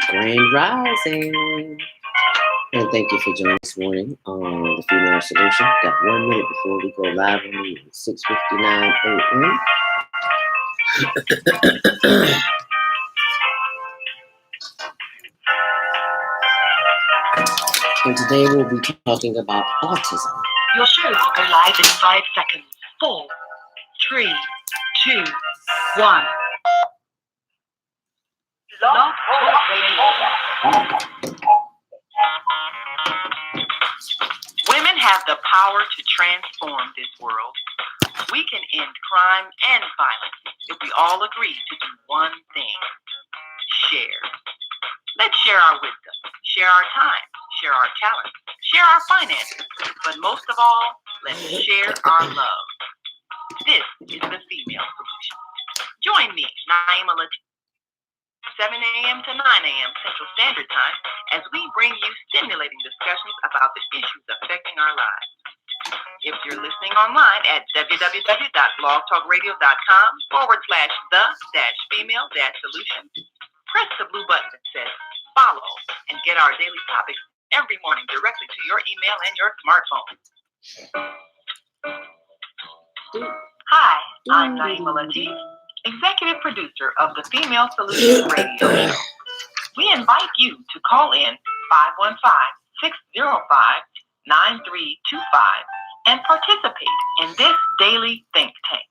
Grand Rising. And thank you for joining this morning on the Female Solution. Got 1 minute before we go live on the 6:59 a.m. And today we'll be talking about autism. Your show will go live in 5 seconds. 4, 3, 2, 1. Love Talk Radio. Women have the power to transform this world. We can end crime and violence if we all agree to do one thing: share. Let's share our wisdom, share our time, share our talent, share our finances, but most of all, let's share our love. This is the Female Solution. Join me, Naima Latif, 7 a.m. to 9 a.m. Central Standard Time, as we bring you stimulating discussions about the issues affecting our lives. If you're listening online at www.blogtalkradio.com/the-female-solution, press the blue button that says follow and get our daily topics every morning directly to your email and your smartphone. Hi, I'm Naima Latif, executive producer of the Female Solution Radio Show. We invite you to call in 515-605-9325 and participate in this daily think tank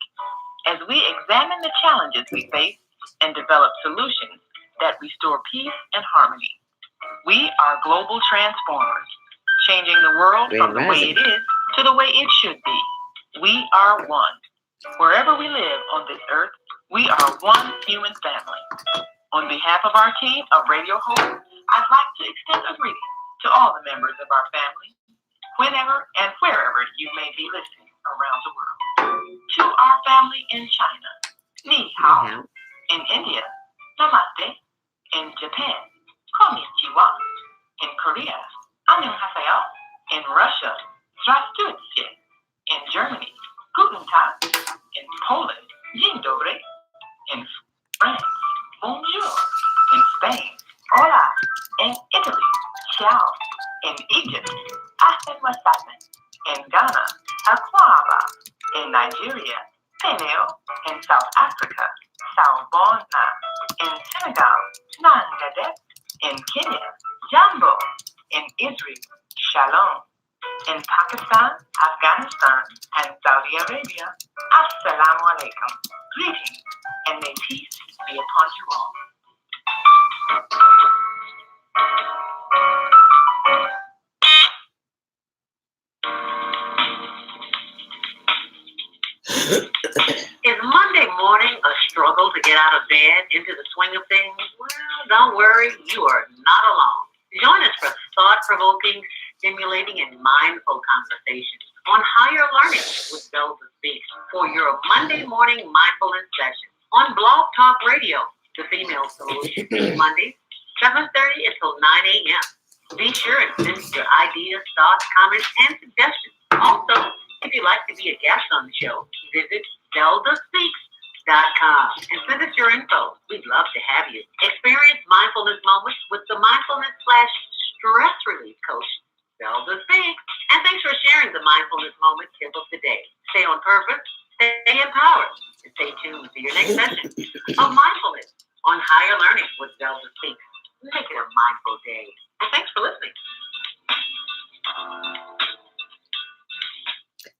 as we examine the challenges we face and develop solutions that restore peace and harmony. We are global transformers, changing the world from the way it is to the way it should be. We are one. Wherever we live on this earth, we are one human family. On behalf of our team of radio hosts, I'd like to extend a greeting to all the members of our family, whenever and wherever you may be listening around the world. To our family in China, Ni Hao. In India, Namaste. In Japan, Konnichiwa. In Korea, Annyeonghaseyo. In Russia, Здравствуйте. In Germany, Guten Tag. In Poland, Dzień dobry. In France, Bonjour. In Spain, Hola. In Italy, Ciao. In Egypt, Ahmed Wasabi. In Ghana, Akwaba. In Nigeria, Peneo. In South Africa, Sawubona. In Senegal, Nangade. In Kenya, Jambo. In Israel, Shalom. In Pakistan, Afghanistan, and Saudi Arabia, Assalamu alaikum. Greetings, and may peace be upon you all. Is Monday morning a struggle to get out of bed into the swing of things? Well, don't worry, you are not alone. Join us for thought-provoking, stimulating, and mindful conversations on higher learning with Zelda Speaks for your Monday morning mindfulness session on Blog Talk Radio, the Female Solution, Mondays, 7:30 until 9 a.m. Be sure and send your ideas, thoughts, comments, and suggestions. Also, if you'd like to be a guest on the show, visit ZeldaSpeaks.com and send us your info. We'd love to have you. Experience mindfulness moments with the mindfulness/stress relief coach, Zelda Speaks. And thanks for sharing the mindfulness moment tip of the day. Stay on purpose, stay empowered, and stay tuned to your next session of mindfulness on higher learning with Zelda Speaks. Make it a mindful day. And thanks for listening.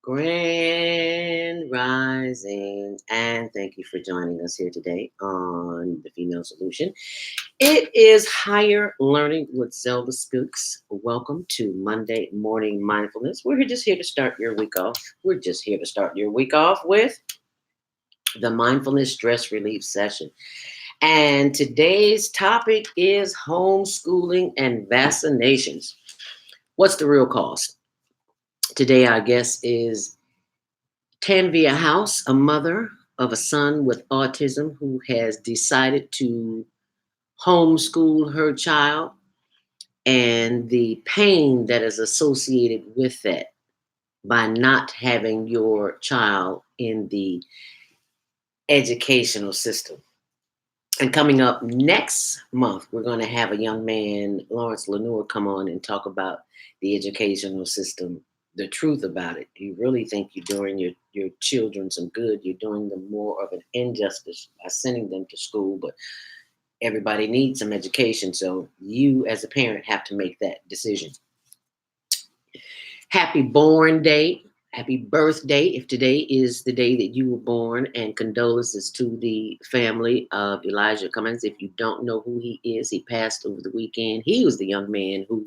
Grand Rising, and thank you for joining us here today on the Female Solution. It is Higher Learning with Zelda Spooks. Welcome to Monday Morning Mindfulness. We're just here to start your week off. We're just here to start your week off with the Mindfulness Stress Relief Session. And today's topic is homeschooling and vaccinations. What's the real cost? Today, our guest is Tanvia House, a mother of a son with autism who has decided to homeschool her child, and the pain that is associated with that by not having your child in the educational system. And coming up next month, we're going to have a young man, Lawrence Lenoir, come on and talk about the educational system, the truth about it. You really think you're doing your children some good. You're doing them more of an injustice by sending them to school. But everybody needs some education. So you, as a parent, have to make that decision. Happy born day. Happy birthday if today is the day that you were born, and condolences to the family of Elijah Cummings. If you don't know who he is, he passed over the weekend. He was the young man who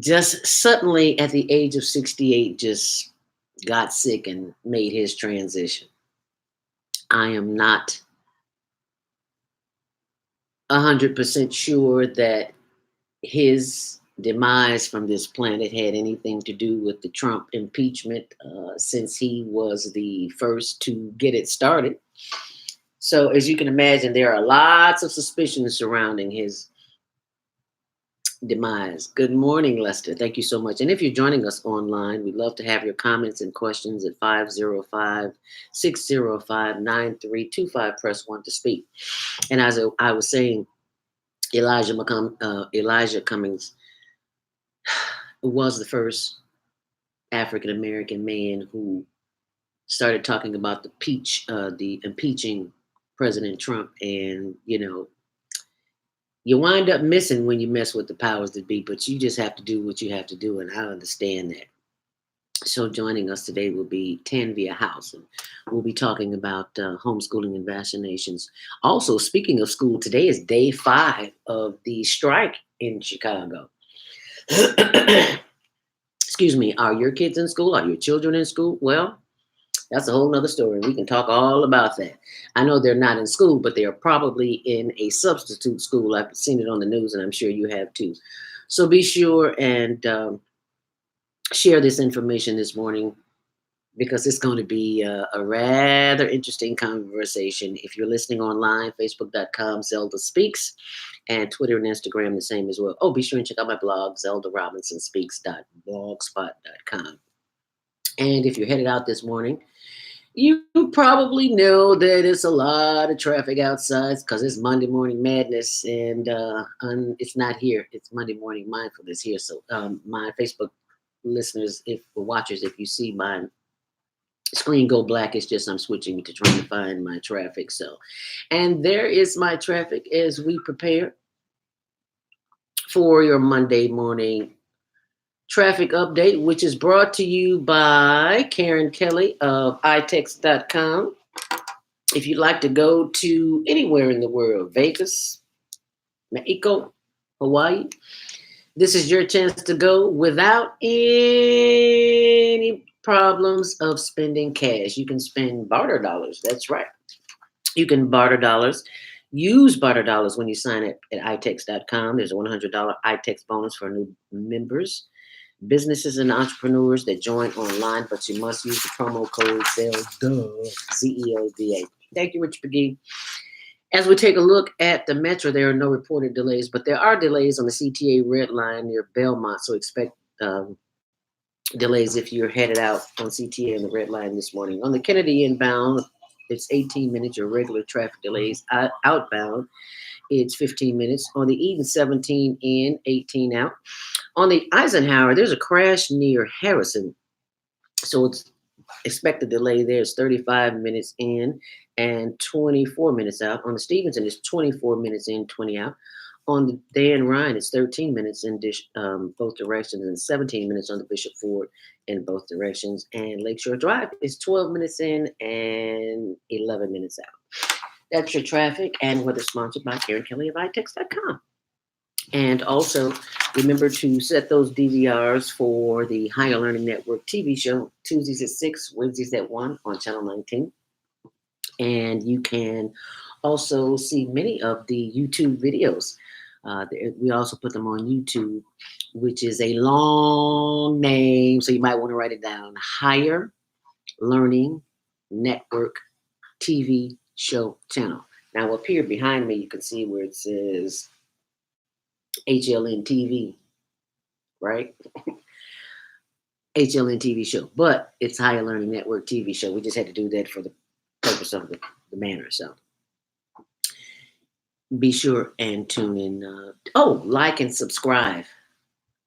just suddenly at the age of 68 just got sick and made his transition. I am not 100% sure that his demise from this planet had anything to do with the Trump impeachment, since he was the first to get it started. So, as you can imagine, there are lots of suspicions surrounding his demise. Good morning, Lester. Thank you so much. And if you're joining us online, we'd love to have your comments and questions at 505-605-9325. Press 1 to speak. And as I was saying, Elijah Cummings was the first African American man who started talking about the impeaching President Trump, and you wind up missing when you mess with the powers that be, but you just have to do what you have to do, and I understand that. So joining us today will be Tanvia House, and we'll be talking about homeschooling and vaccinations. Also, speaking of school, today is day 5 of the strike in Chicago. Excuse me, are your kids in school? Are your children in school? Well, that's a whole nother story. We can talk all about that. I know they're not in school, but they are probably in a substitute school. I've seen it on the news, and I'm sure you have too. So be sure and share this information this morning, because it's going to be a rather interesting conversation. If you're listening online, facebook.com, Zelda Speaks, and Twitter and Instagram the same as well. Oh, be sure and check out my blog, zeldarobinsonspeaks.blogspot.com. And if you're headed out this morning, you probably know that it's a lot of traffic outside because it's Monday morning madness, and it's not here. It's Monday morning mindfulness here. So my Facebook listeners, if watchers, if you see my screen go black, it's just I'm switching to trying to find my traffic. So, and there is my traffic as we prepare for your Monday morning traffic update, which is brought to you by Karen Kelly of itext.com. If you'd like to go to anywhere in the world, Vegas, Mexico, Hawaii, this is your chance to go without any problems of spending cash. You can spend barter dollars. That's right. You can barter dollars. Use barter dollars when you sign up at itext.com. There's a $100 iText bonus for new members, businesses, and entrepreneurs that join online, but you must use the promo code ZELDA, ZELDA. Thank you, Rich McGee. As we take a look at the metro, there are no reported delays, but there are delays on the CTA red line near Belmont, so expect delays if you're headed out on CTA on the red line this morning. On the Kennedy inbound, it's 18 minutes, your regular traffic delays. Outbound, it's 15 minutes. On the Eden, 17 in, 18 out. On the Eisenhower, there's a crash near Harrison, so it's expected delay there is 35 minutes in and 24 minutes out. On the Stevenson, it's 24 minutes in, 20 out. On the Dan Ryan, it's 13 minutes in both directions and 17 minutes on the Bishop Ford in both directions. And Lakeshore Drive is 12 minutes in and 11 minutes out. That's your traffic and weather, sponsored by Karen Kelly of itext.com. And also, remember to set those DVRs for the Higher Learning Network TV show, Tuesdays at 6, Wednesdays at 1 on Channel 19. And you can also see many of the YouTube videos. We also put them on YouTube, which is a long name, so you might want to write it down. Higher Learning Network TV show channel. Now, up here behind me, you can see where it says HLN TV, right? HLN TV show, but it's Higher Learning Network TV show. We just had to do that for the purpose of the banner. So Be sure and tune in. Like and subscribe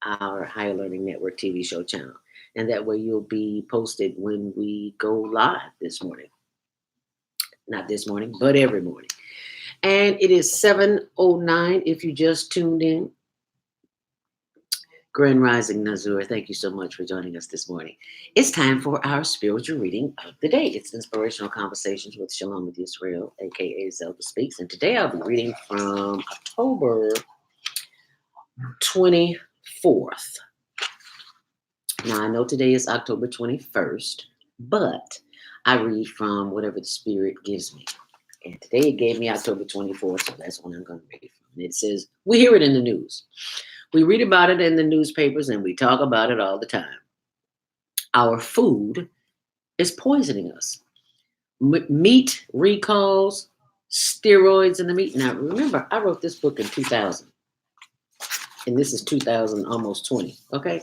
our Higher Learning Network TV show channel. And that way you'll be posted when we go live this morning. Not this morning, but every morning. And it is 7:09 if you just tuned in. Grand Rising Nazur, thank you so much for joining us this morning. It's time for our spiritual reading of the day. It's Inspirational Conversations with Shalom with Israel, aka Zelda Speaks. And today I'll be reading from October 24th. Now I know today is October 21st, but I read from whatever the Spirit gives me. And today it gave me October 24th, so that's when I'm going to read from. And it says, we hear it in the news. We read about it in the newspapers and we talk about it all the time. Our food is poisoning us. Meat recalls, steroids in the meat. Now, remember, I wrote this book in 2000, and this is 2000, almost 20. Okay.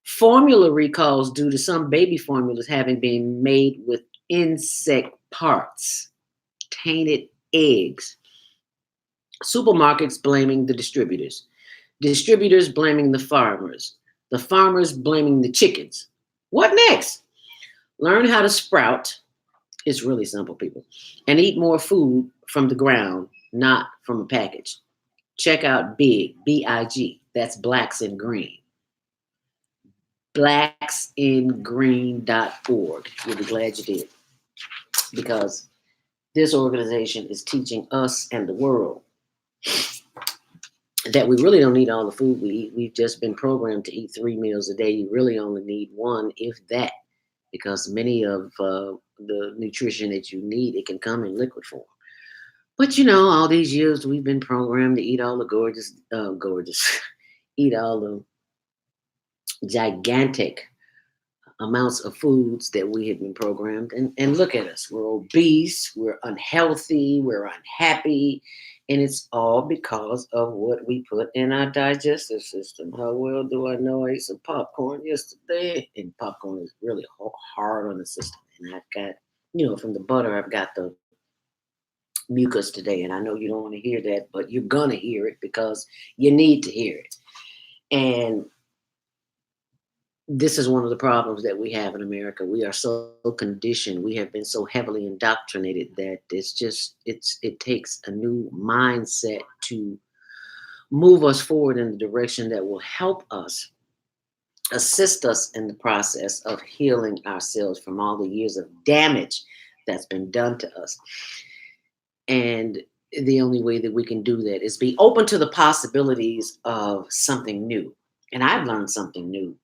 Formula recalls due to some baby formulas having been made with insect parts, tainted eggs. Supermarkets blaming the distributors blaming the farmers blaming the chickens. What next? Learn how to sprout. It's really simple, people. And eat more food from the ground, not from a package. Check out Big, B-I-G. That's Blacks in Green. Blacksingreen.org. You'll be glad you did. Because this organization is teaching us and the world that we really don't need all the food we eat. We've just been programmed to eat 3 meals a day. You really only need one, if that, because many of the nutrition that you need, it can come in liquid form. But all these years we've been programmed to eat all the gorgeous, eat all the gigantic amounts of foods that we have been programmed. And look at us. We're obese, we're unhealthy, we're unhappy. And it's all because of what we put in our digestive system. How well do I know? I ate some popcorn yesterday, and popcorn is really hard on the system. And I've got, from the butter, I've got the mucus today. And I know you don't want to hear that, but you're going to hear it because you need to hear it. And this is one of the problems that we have in America. We are so conditioned. We have been so heavily indoctrinated that it takes a new mindset to move us forward in the direction that will help us, assist us in the process of healing ourselves from all the years of damage that's been done to us. And the only way that we can do that is be open to the possibilities of something new. And I've learned something new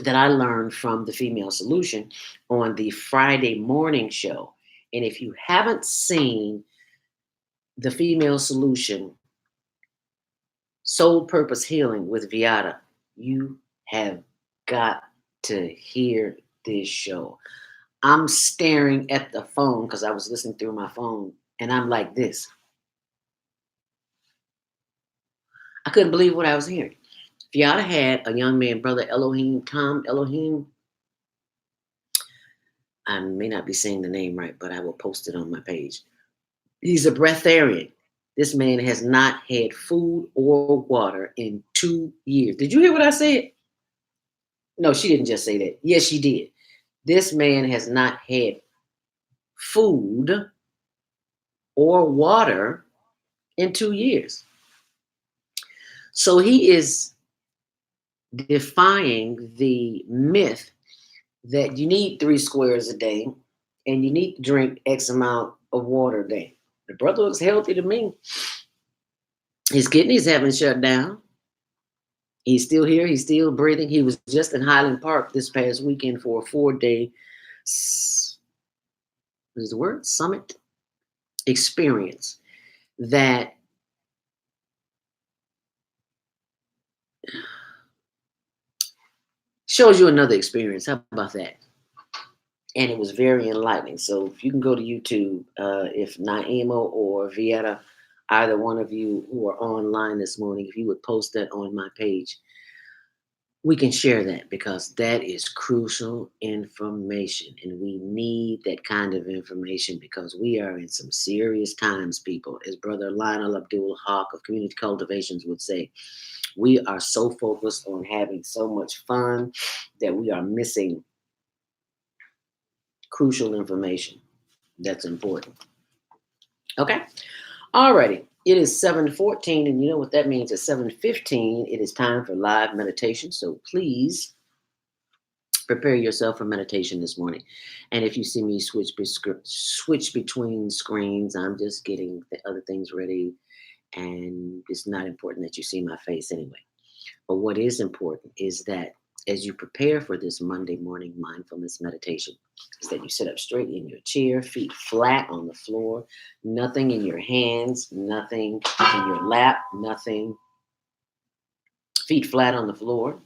that I learned from the Female Solution on the Friday morning show. And if you haven't seen the Female Solution, Soul Purpose Healing with Viata, you have got to hear this show. I'm staring at the phone because I was listening through my phone, and I'm like this. I couldn't believe what I was hearing. Viata had a young man, brother Tom Elohim. I may not be saying the name right, but I will post it on my page. He's a breatharian. This man has not had food or water in 2 years. Did you hear what I said? No, she didn't just say that. Yes, she did. This man has not had food or water in 2 years. So he is defying the myth that you need 3 squares a day and you need to drink X amount of water a day. The brother looks healthy to me. His kidneys haven't shut down. He's still here. He's still breathing. He was just in Highland Park this past weekend for a 4-day, what is the word? Summit experience that shows you another experience. How about that? And it was very enlightening. So if you can go to YouTube, if Naimo or Vieta, either one of you who are online this morning, if you would post that on my page, we can share that because that is crucial information. And we need that kind of information because we are in some serious times, people. As Brother Lionel Abdul Haq of Community Cultivations would say, we are so focused on having so much fun that we are missing crucial information that's important. Okay. Alrighty. It is 7:14, and you know what that means. At 7:15, it is time for live meditation. So please prepare yourself for meditation this morning. And if you see me switch between screens, I'm just getting the other things ready, and it's not important that you see my face anyway. But what is important is that as you prepare for this Monday morning mindfulness meditation, is that you sit up straight in your chair, feet flat on the floor, nothing in your hands, nothing in your lap, nothing, feet flat on the floor.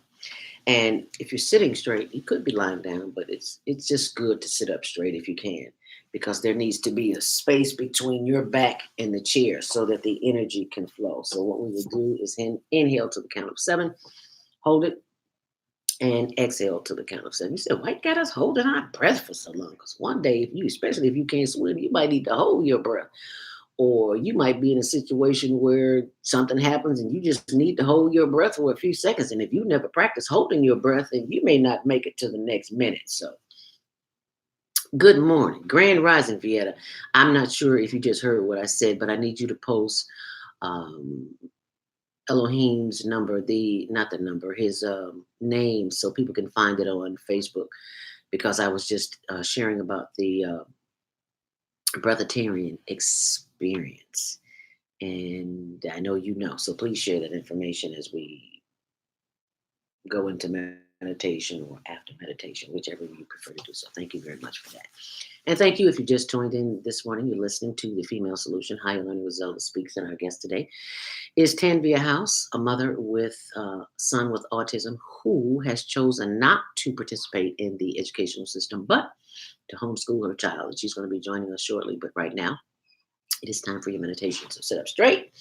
And if you're sitting straight, you could be lying down, but it's just good to sit up straight if you can, because there needs to be a space between your back and the chair so that the energy can flow. So what we will do is inhale to the count of seven, hold it, and exhale to the count of seven. You said, why you got us holding our breath for so long? Because one day, especially if you can't swim, you might need to hold your breath. Or you might be in a situation where something happens and you just need to hold your breath for a few seconds. And if you never practice holding your breath, then you may not make it to the next minute. So, good morning, Grand Rising, Vieta. I'm not sure if you just heard what I said, but I need you to post um, Elohim's number, not the number, his name, so people can find it on Facebook. Because I was just sharing about the breatharian experience. And I know you know, so please share that information as we go into meditation or after meditation, whichever you prefer to do so. Thank you very much for that. And thank you if you just joined in this morning. You're listening to The Female Solution, Higher Learning with Zelda Speaks, and our guest today is Tanvia House, a mother with a son with autism who has chosen not to participate in the educational system, but to homeschool her child. And she's going to be joining us shortly. But right now, it is time for your meditation. So sit up straight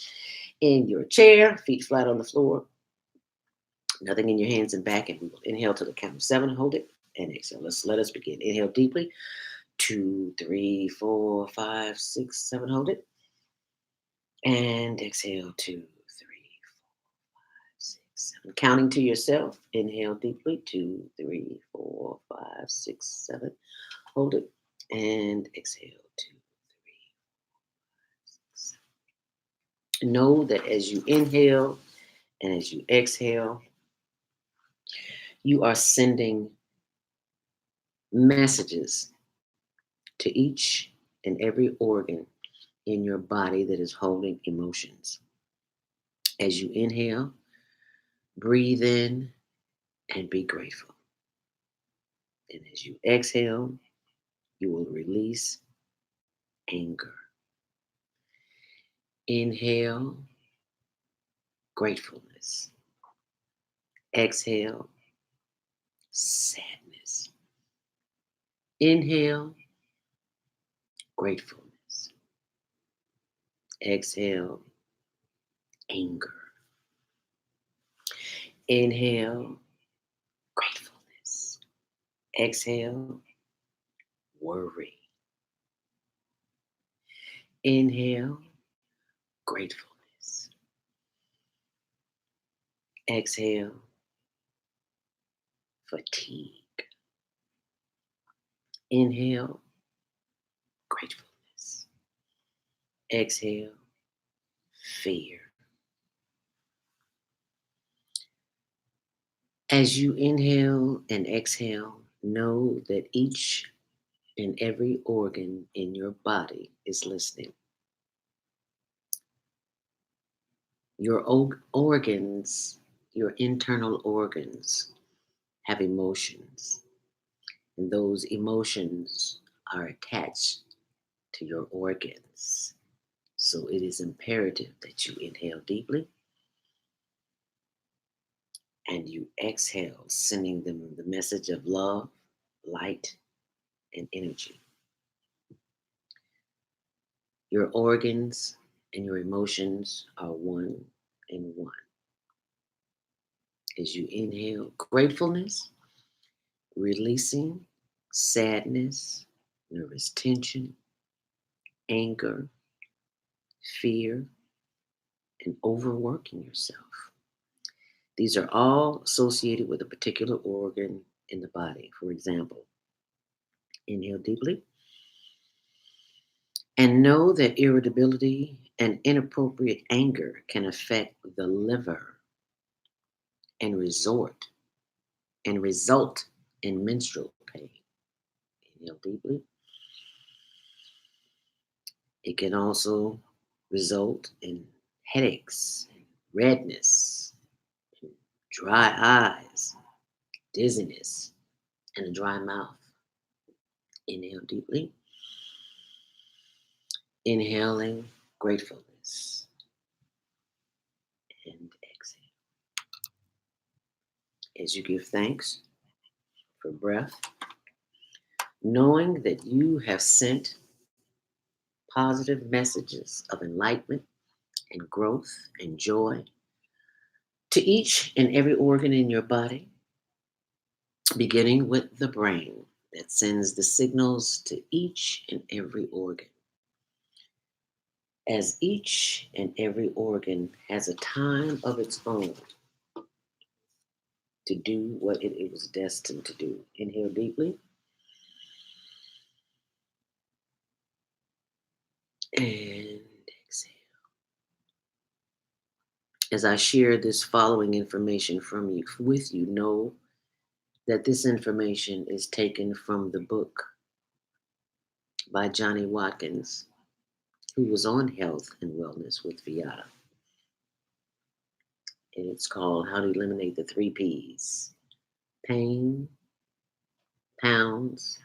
in your chair, feet flat on the floor, nothing in your hands and back. And we will inhale to the count of seven, hold it, and exhale. Let us begin. Inhale deeply. 2, 3, 4, 5, 6, 7, hold it. And exhale 2, 3, 6, 7. Counting to yourself. Inhale deeply. 2, 3, 4, 5, 6, 7. Hold it. And exhale 2, 3, 6, 7. Know that as you inhale and as you exhale, you are sending messages to each and every organ in your body that is holding emotions. As you inhale, breathe in and be grateful. And as you exhale, you will release anger. Inhale, gratefulness. Exhale, sadness. Inhale, gratefulness. Exhale, anger. Inhale, gratefulness. Exhale, worry. Inhale, gratefulness. Exhale, fatigue. Inhale, gratefulness. Exhale, fear. As you inhale and exhale, know that each and every organ in your body is listening. Your organs, your internal organs, have emotions, and those emotions are attached to your organs. So it is imperative that you inhale deeply and you exhale, sending them the message of love, light, and energy. Your organs and your emotions are one and one. As you inhale, gratefulness, releasing sadness, nervous tension, anger, fear, and overworking yourself. These are all associated with a particular organ in the body. For example, inhale deeply and know that irritability and inappropriate anger can affect the liver and result in menstrual pain. Inhale deeply. It can also result in headaches, redness, dry eyes, dizziness, and a dry mouth. Inhale deeply, inhaling gratefulness, and exhale. As you give thanks for breath, knowing that you have sent positive messages of enlightenment and growth and joy to each and every organ in your body, beginning with the brain that sends the signals to each and every organ. As each and every organ has a time of its own to do what it was destined to do. Inhale deeply and exhale. As I share this following information with you, know that this information is taken from the book by Johnny Watkins, who was on health and wellness with Viata. And it's called How to Eliminate the Three P's: pain, pounds,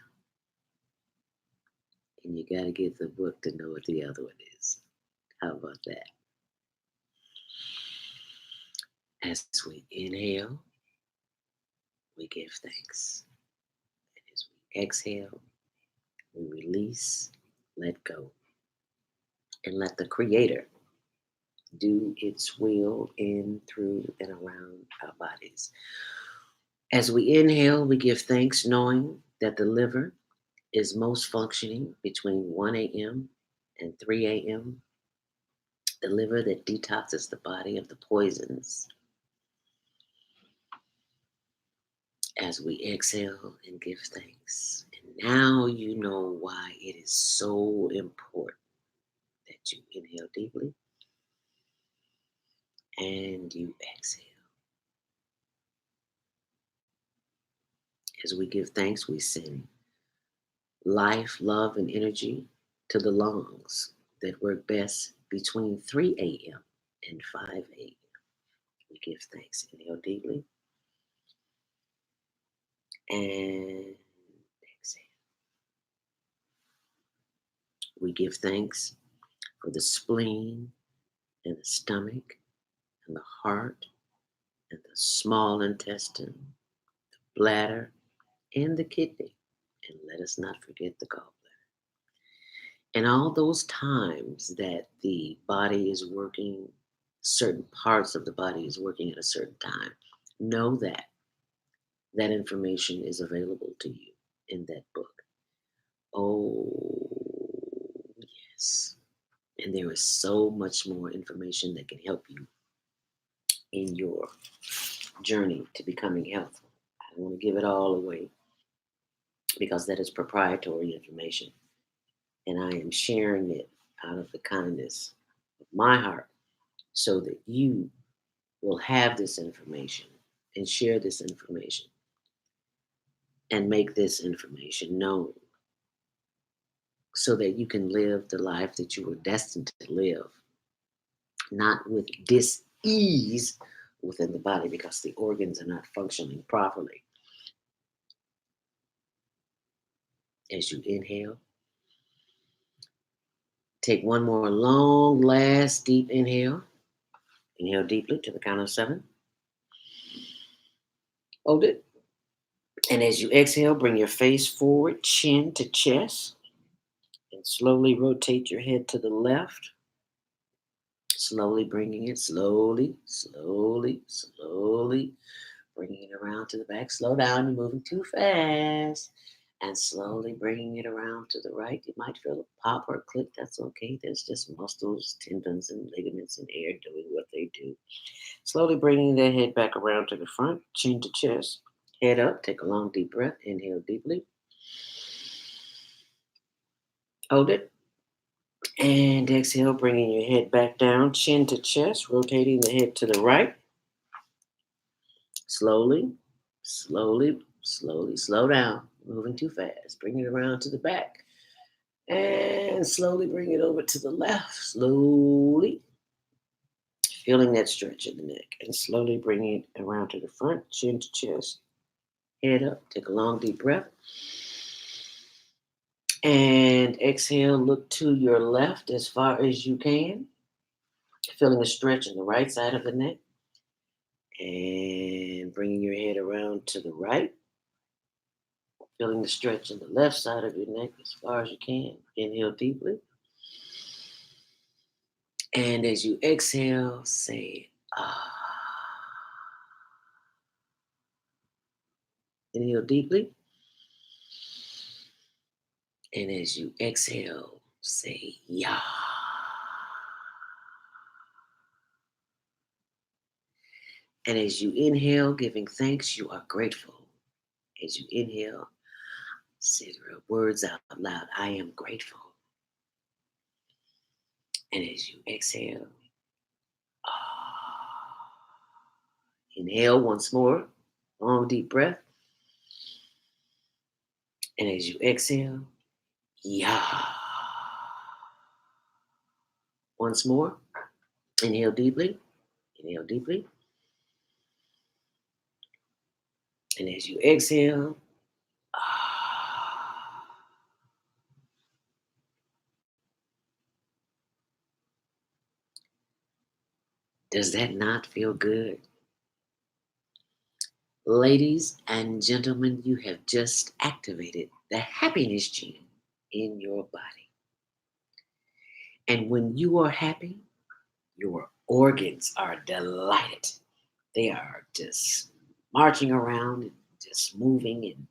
and you got to get the book to know what the other one is. How about that? As we inhale, we give thanks. And as we exhale, we release, let go, and let the Creator do its will in, through, and around our bodies. As we inhale, we give thanks knowing that the liver is most functioning between 1 a.m. and 3 a.m. The liver that detoxes the body of the poisons. As we exhale and give thanks. And now you know why it is so important that you inhale deeply and you exhale. As we give thanks, we send life, love, and energy to the lungs that work best between 3 a.m. and 5 a.m. We give thanks. Inhale deeply and exhale. We give thanks for the spleen and the stomach and the heart and the small intestine, bladder, and the kidney. And let us not forget the gallbladder. And all those times that the body is working, certain parts of the body is working at a certain time, know that that information is available to you in that book. Oh, yes. And there is so much more information that can help you in your journey to becoming healthy. I don't want to give it all away because that is proprietary information. And I am sharing it out of the kindness of my heart so that you will have this information and share this information and make this information known so that you can live the life that you were destined to live, not with dis-ease within the body because the organs are not functioning properly. As you inhale, take one more long, last, deep inhale. Inhale deeply to the count of 7. Hold it. And as you exhale, bring your face forward, chin to chest, and slowly rotate your head to the left Slowly bringing it, slowly, bringing it around to the back. Slow down, you're moving too fast. And slowly bringing it around to the right. You might feel a pop or a click. That's okay. There's just muscles, tendons, and ligaments in air doing what they do. Slowly bringing the head back around to the front, chin to chest. Head up. Take a long, deep breath. Inhale deeply. Hold it. And exhale, bringing your head back down, chin to chest, rotating the head to the right. Slowly, slow down. Moving too fast. Bring it around to the back. And slowly bring it over to the left. Slowly, feeling that stretch in the neck. And slowly bring it around to the front, chin to chest. Head up. Take a long, deep breath. And exhale, look to your left as far as you can. Feeling a stretch in the right side of the neck. And bringing your head around to the right. Feeling the stretch in the left side of your neck as far as you can. Inhale deeply. And as you exhale, say ah. Inhale deeply. And as you exhale, say yah. And as you inhale, giving thanks, you are grateful. As you inhale, say the words out loud. I am grateful. And as you exhale, ah. Inhale once more. Long deep breath. And as you exhale, yeah. Once more. Inhale deeply. Inhale deeply. And as you exhale, ah. Does that not feel good? Ladies and gentlemen, you have just activated the happiness gene in your body. And when you are happy, your organs are delighted. They are just marching around and just moving and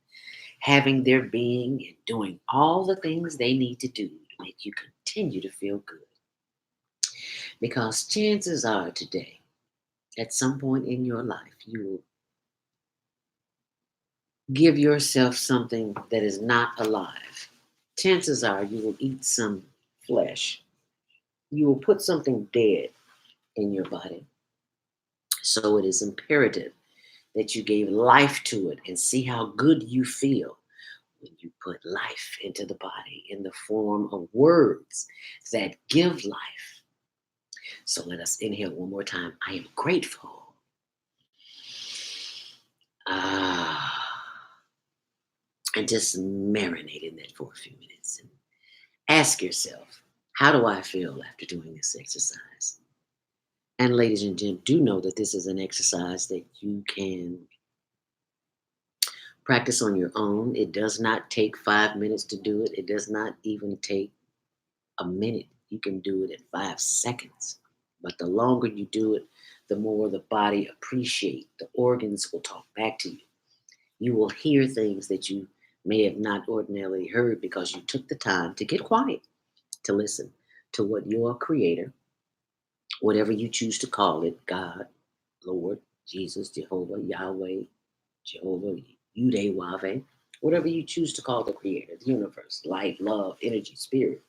having their being and doing all the things they need to do to make you continue to feel good. Because chances are today, at some point in your life, you will give yourself something that is not alive. Chances are you will eat some flesh. You will put something dead in your body. So it is imperative that you gave life to it and see how good you feel when you put life into the body in the form of words that give life. So let us inhale one more time. I am grateful. Ah, and just marinate in that for a few minutes and ask yourself, how do I feel after doing this exercise? And ladies and gentlemen, do know that this is an exercise that you can practice on your own. It does not take 5 minutes to do it. It does not even take a minute. You can do it in 5 seconds. But the longer you do it, the more the body appreciate. The organs will talk back to you. You will hear things that you may have not ordinarily heard because you took the time to get quiet to listen to what your creator, whatever you choose to call it, God, Lord, Jesus, Jehovah, Yahweh, Jehovah, Yudewave, whatever you choose to call the creator, the universe, life, love, energy, spirit,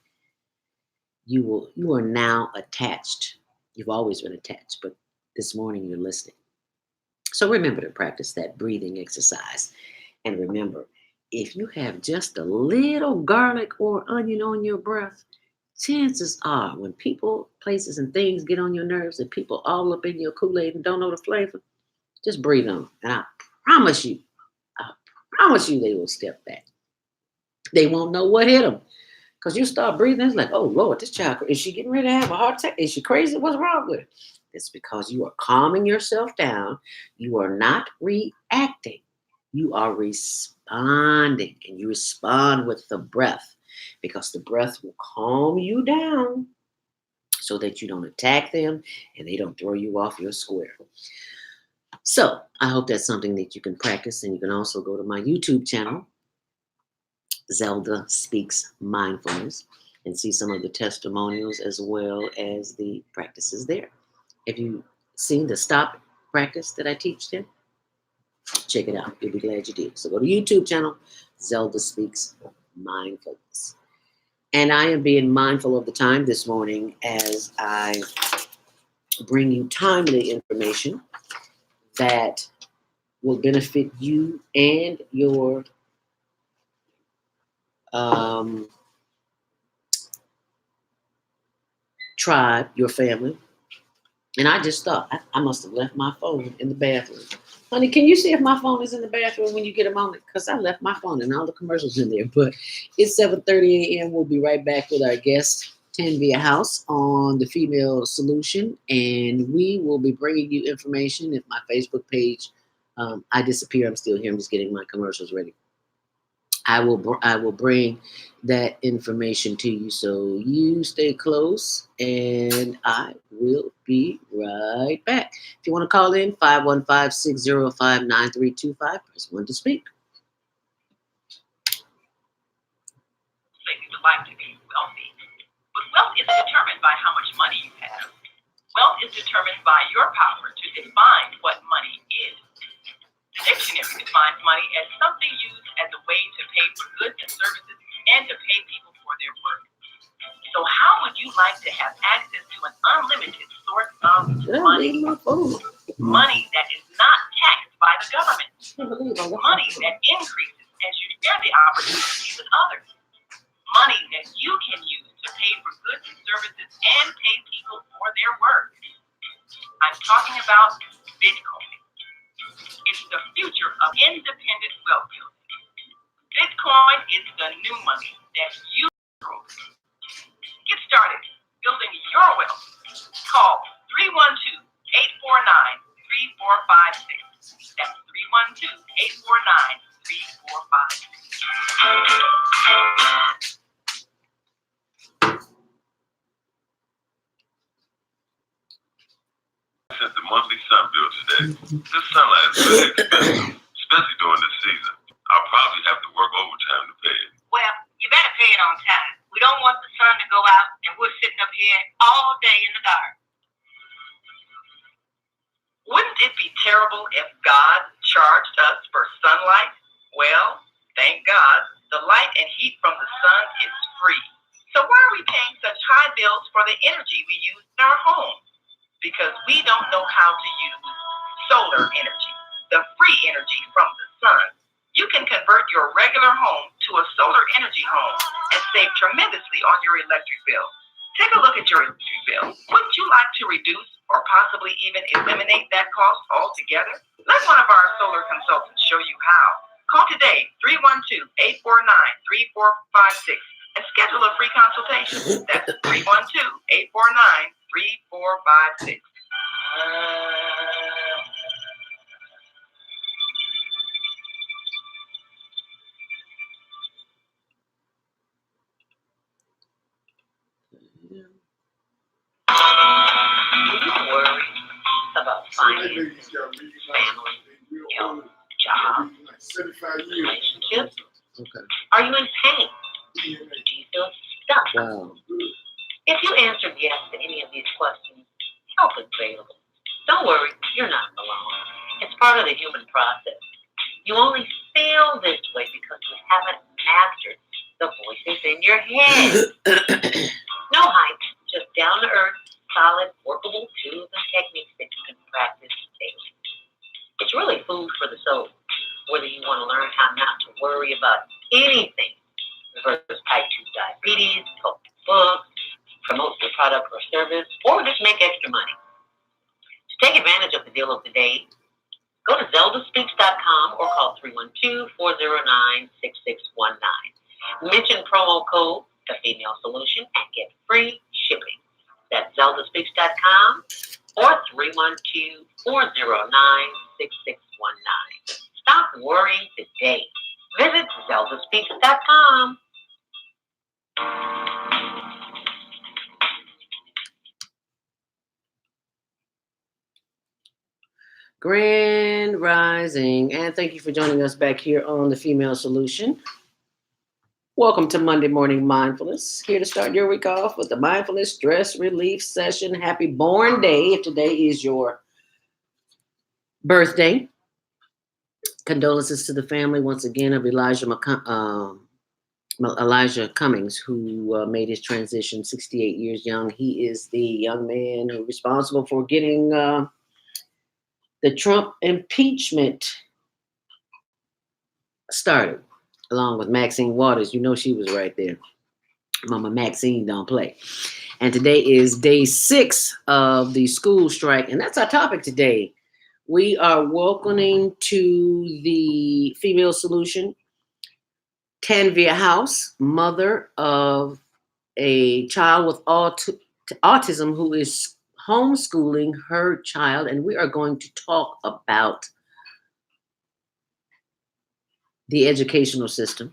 you are now attached. You've always been attached, but this morning you're listening. So remember to practice that breathing exercise. And remember, if you have just a little garlic or onion on your breath, chances are when people, places, and things get on your nerves and people all up in your Kool-Aid and don't know the flavor, just breathe on 'em. And promise you, I promise you they will step back. They won't know what hit them. Because you start breathing, it's like, oh Lord, this child, is she getting ready to have a heart attack? Is she crazy? What's wrong with her? It's because you are calming yourself down. You are not reacting. You are responding. And you respond with the breath because the breath will calm you down so that you don't attack them and they don't throw you off your square. So I hope that's something that you can practice. And you can also go to my YouTube channel, Zelda Speaks Mindfulness, and see some of the testimonials as well as the practices there. If you seen the stop practice that I teach there, check it out. You'll be glad you did. So go to YouTube channel, Zelda Speaks Mindfulness. And I am being mindful of the time this morning as I bring you timely information that will benefit you and your tribe, your family. And I just thought, I must have left my phone in the bathroom. Honey, can you see if my phone is in the bathroom when you get a moment? Because I left my phone and all the commercials in there. But it's 7:30 a.m. We'll be right back with our guest, Tanvia House, on the Female Solution. And we will be bringing you information. If my Facebook page, I disappear, I'm still here. I'm just getting my commercials ready. I will bring that information to you. So you stay close, and I will be right back. If you want to call in, 515-605-9325. Press 1 to speak. Maybe would like to be wealthy, but wealth is determined by how much money you have. Wealth is determined by your power to define what money is. The dictionary defines money as something used as a way to pay for goods and services and to pay people for their work. So how would you like to have access to an unlimited source of money? Money that is not taxed by the government. Money that increases as you share the opportunity with others. Money that you can use to pay for goods and services and pay people for their work. I'm talking about Bitcoin. It's the future of independent wealth building. Bitcoin is the new money that you control. Get started building your wealth. Call 312-849-3456. That's 312-849-3456. Sent the monthly sun bill today. This sunlight is very expensive, especially during this season. I'll probably have to work overtime to pay it. Well, you better pay it on time. We don't want the sun to go out and we're sitting up here all day in the dark. Wouldn't it be terrible if God charged us for sunlight? Well, thank God, the light and heat from the sun is free. So why are we paying such high bills for the energy we use in our homes? Because we don't know how to use solar energy, the free energy from the sun. You can convert your regular home to a solar energy home and save tremendously on your electric bill. Take a look at your electric bill. Wouldn't you like to reduce or possibly even eliminate that cost altogether? Let one of our solar consultants show you how. Call today, 312-849-3456. And schedule a free consultation. That's 312-849-3456. Do you worry about finances, family, health, job, relationships? Okay. Are you in pain? Do you feel stuck? Wow. If you answered yes to any of these questions, help is available. Don't worry, you're not alone. It's part of the human process. You only feel this way because you haven't mastered the voices in your head. No hype, just down to earth, solid, workable tools and techniques that you can practice daily. It's really food for the soul. Whether you want to learn how not to worry about anything, reverse type 2 diabetes, help books, promote your product or service, or just make extra money. To take advantage of the deal of the day, go to zeldaspeaks.com or call 312-409-6619. Mention promo code The Female Solution and get free shipping. That's zeldaspeaks.com or 312-409-6619. Stop worrying today. Visit zeldaspeaks.com. Grand Rising, and thank you for joining us back here on the Female Solution. Welcome to Monday Morning Mindfulness. Here to start your week off with the mindfulness stress relief session. Happy Born Day if today is your birthday. Condolences to the family once again of Elijah Cummings, who made his transition 68 years young. He is the young man who responsible for getting the Trump impeachment started, along with Maxine Waters. You know she was right there. Mama Maxine don't play. And today is day 6 of the school strike, and that's our topic today. We are welcoming to the Female Solution Tanvia House, mother of a child with autism who is homeschooling her child, and we are going to talk about the educational system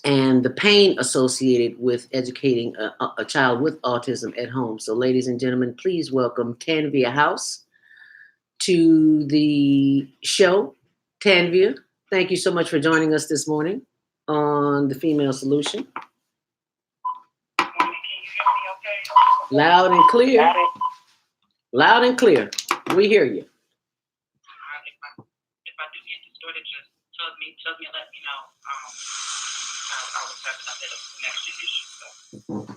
and the pain associated with educating a child with autism at home. So, ladies and gentlemen, please welcome Tanvia House to the show. Tanvia, thank you so much for joining us this morning on the Female Solution. Loud and clear. Loud and clear. We hear you. If I do get distorted, just tell me and let me know. I was having a bit of connection issue. So.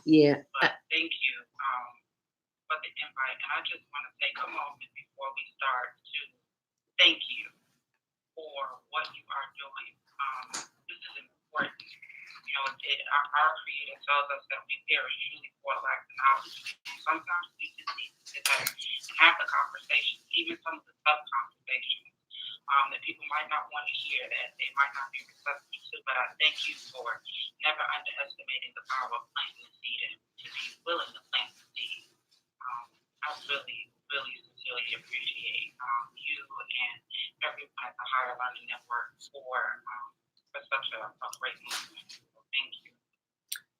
Yeah. But thank you for the invite. And I just want to take a moment before we start to thank you for what you are doing. This is important. You know, our Creator tells us that we perish truly for lack of knowledge. Sometimes we just need to sit there and have the conversation, even some of the tough conversations that people might not want to hear, that they might not be receptive to. But I thank you for never underestimating the power of planting the seed and to be willing to plant the seed. I really, really sincerely appreciate you and everyone at the Higher Learning Network for such a great movement. So thank you.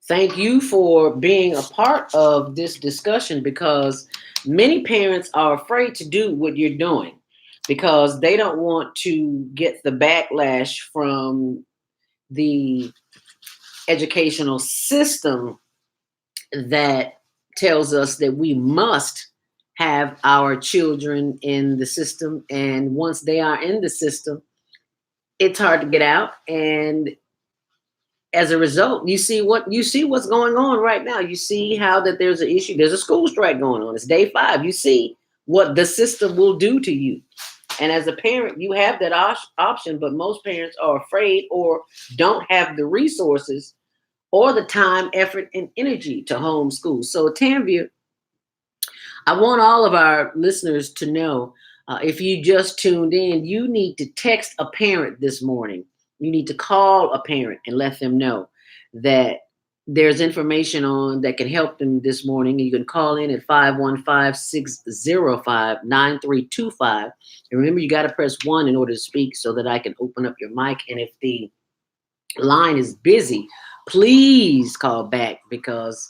Thank you for being a part of this discussion, because many parents are afraid to do what you're doing because they don't want to get the backlash from the educational system that tells us that we must have our children in the system. And once they are in the system, it's hard to get out. And as a result, you see what's going on right now. You see how that there's an issue. There's a school strike going on. It's day 5. You see what the system will do to you. And as a parent, you have that option, but most parents are afraid or don't have the resources or the time, effort, and energy to homeschool. So, Tanvia, I want all of our listeners to know, if you just tuned in, you need to text a parent this morning. You need to call a parent and let them know that there's information on that can help them this morning. You can call in at 515-605-9325. And remember, you got to press 1 in order to speak so that I can open up your mic. And if the line is busy, please call back, because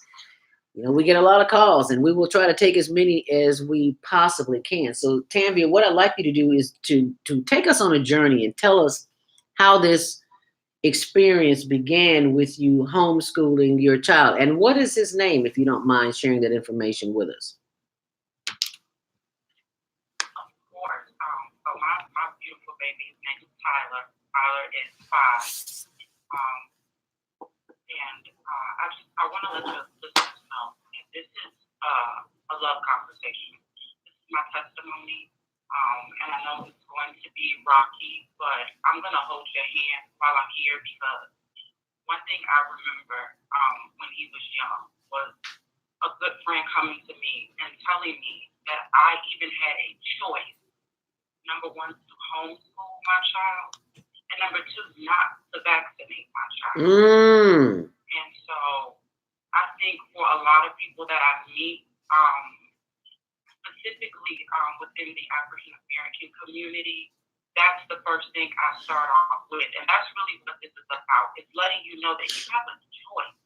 we get a lot of calls and we will try to take as many as we possibly can. So, Tanvia, what I'd like you to do is to take us on a journey and tell us how this experience began with you homeschooling your child. And what is his name, if you don't mind sharing that information with us? Of course. So my beautiful baby's name is Tyler. Tyler is 5. And I want to let your listeners know that this is a love conversation. This is my testimony. And I know it's going to be rocky, but I'm going to hold your hand while I'm here, because one thing I remember when he was young was a good friend coming to me and telling me that I even had a choice. Number 1, to homeschool my child, and number 2, not to vaccinate my child. And so I think for a lot of people that I meet, specifically within the African American community, that's the first thing I start off with. And that's really what this is about. It's letting you know that you have a choice.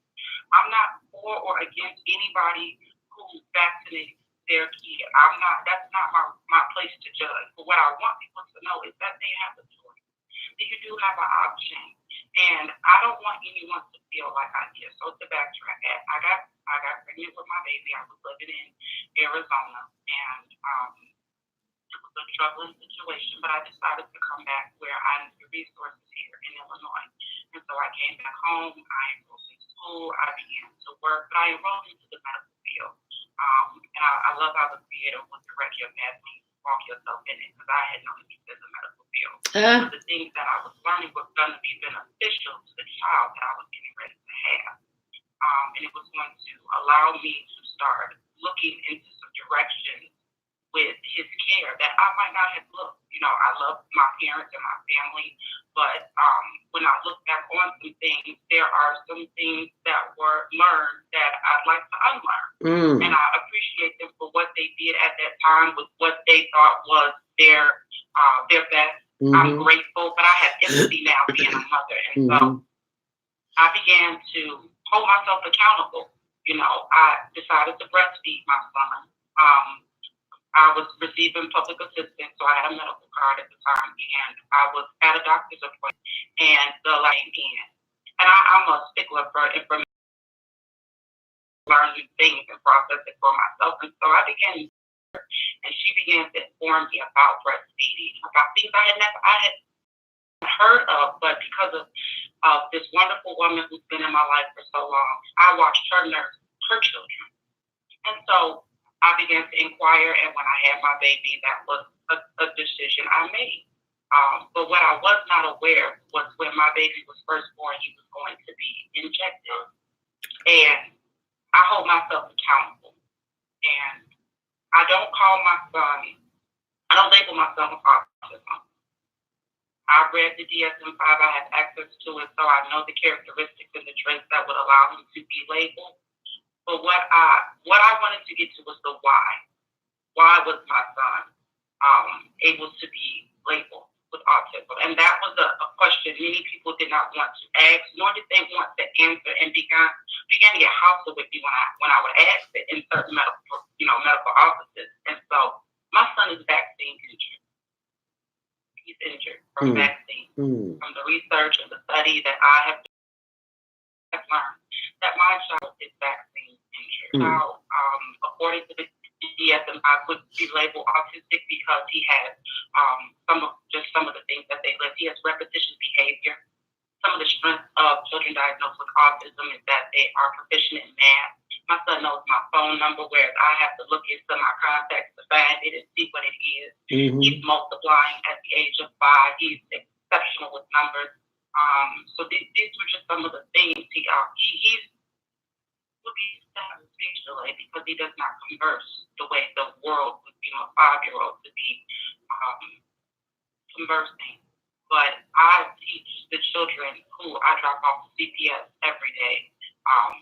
I'm not for or against anybody who's vaccinated. their kid. I'm not. That's not my place to judge. But what I want people to know is that they have a choice. That you do have an option, and I don't want anyone to feel like I did. So to backtrack, I got pregnant with my baby. I was living in Arizona, and it was a troubling situation. But I decided to come back where I need the resources here in Illinois, and so I came back home. I enrolled in school. I began to work, but I enrolled into the medical field. And I love how the Creator will direct your path when you walk yourself in it, because I had no interest in the medical field. But the things that I was learning was going to be beneficial to the child that I was getting ready to have. And it was going to allow me to start looking into some directions with his care that I might not have looked. You know, I love my parents and my family, but when I look back on some things, there are some things that were learned that I'd like to unlearn. And I appreciate them for what they did at that time with what they thought was their best. I'm grateful, but I have empathy now being a mother. And so I began to hold myself accountable. You know, I decided to breastfeed my son. I was receiving public assistance, so I had a medical card at the time, and I was at a doctor's appointment, and the light came in. And I'm a stickler for information, learn new things and process it for myself. And so I began, and she began to inform me about breastfeeding, about things I had heard of, but because of this wonderful woman who's been in my life for so long, I watched her nurse her children. And so I began to inquire, and when I had my baby, that was a decision I made. But what I was not aware was when my baby was first born, he was going to be injected. And I hold myself accountable. And I don't label my son with autism. I read the DSM-5, I have access to it, so I know the characteristics and the traits that would allow him to be labeled. But what I wanted to get to was the why. Why was my son able to be labeled with autism? And that was a question many people did not want to ask, nor did they want to answer, and began to get hostile with me when I would ask it in certain medical offices. And so my son is vaccine injured. He's injured from vaccine. From the research and the study that I have learned, that my child is vaccine injured. Now, according to the DSM, I would be labeled autistic because he has some of the things that they list. He has repetitious behavior. Some of the strengths of children diagnosed with autism is that they are proficient in math. My son knows my phone number, whereas I have to look into my contacts to find it and see what it is. He's multiplying at the age of 5. He's exceptional with numbers. So these were just some of the things he's having speech delay because he does not converse the way the world would deem a 5-year-old to be conversing. But I teach the children who I drop off to CPS every day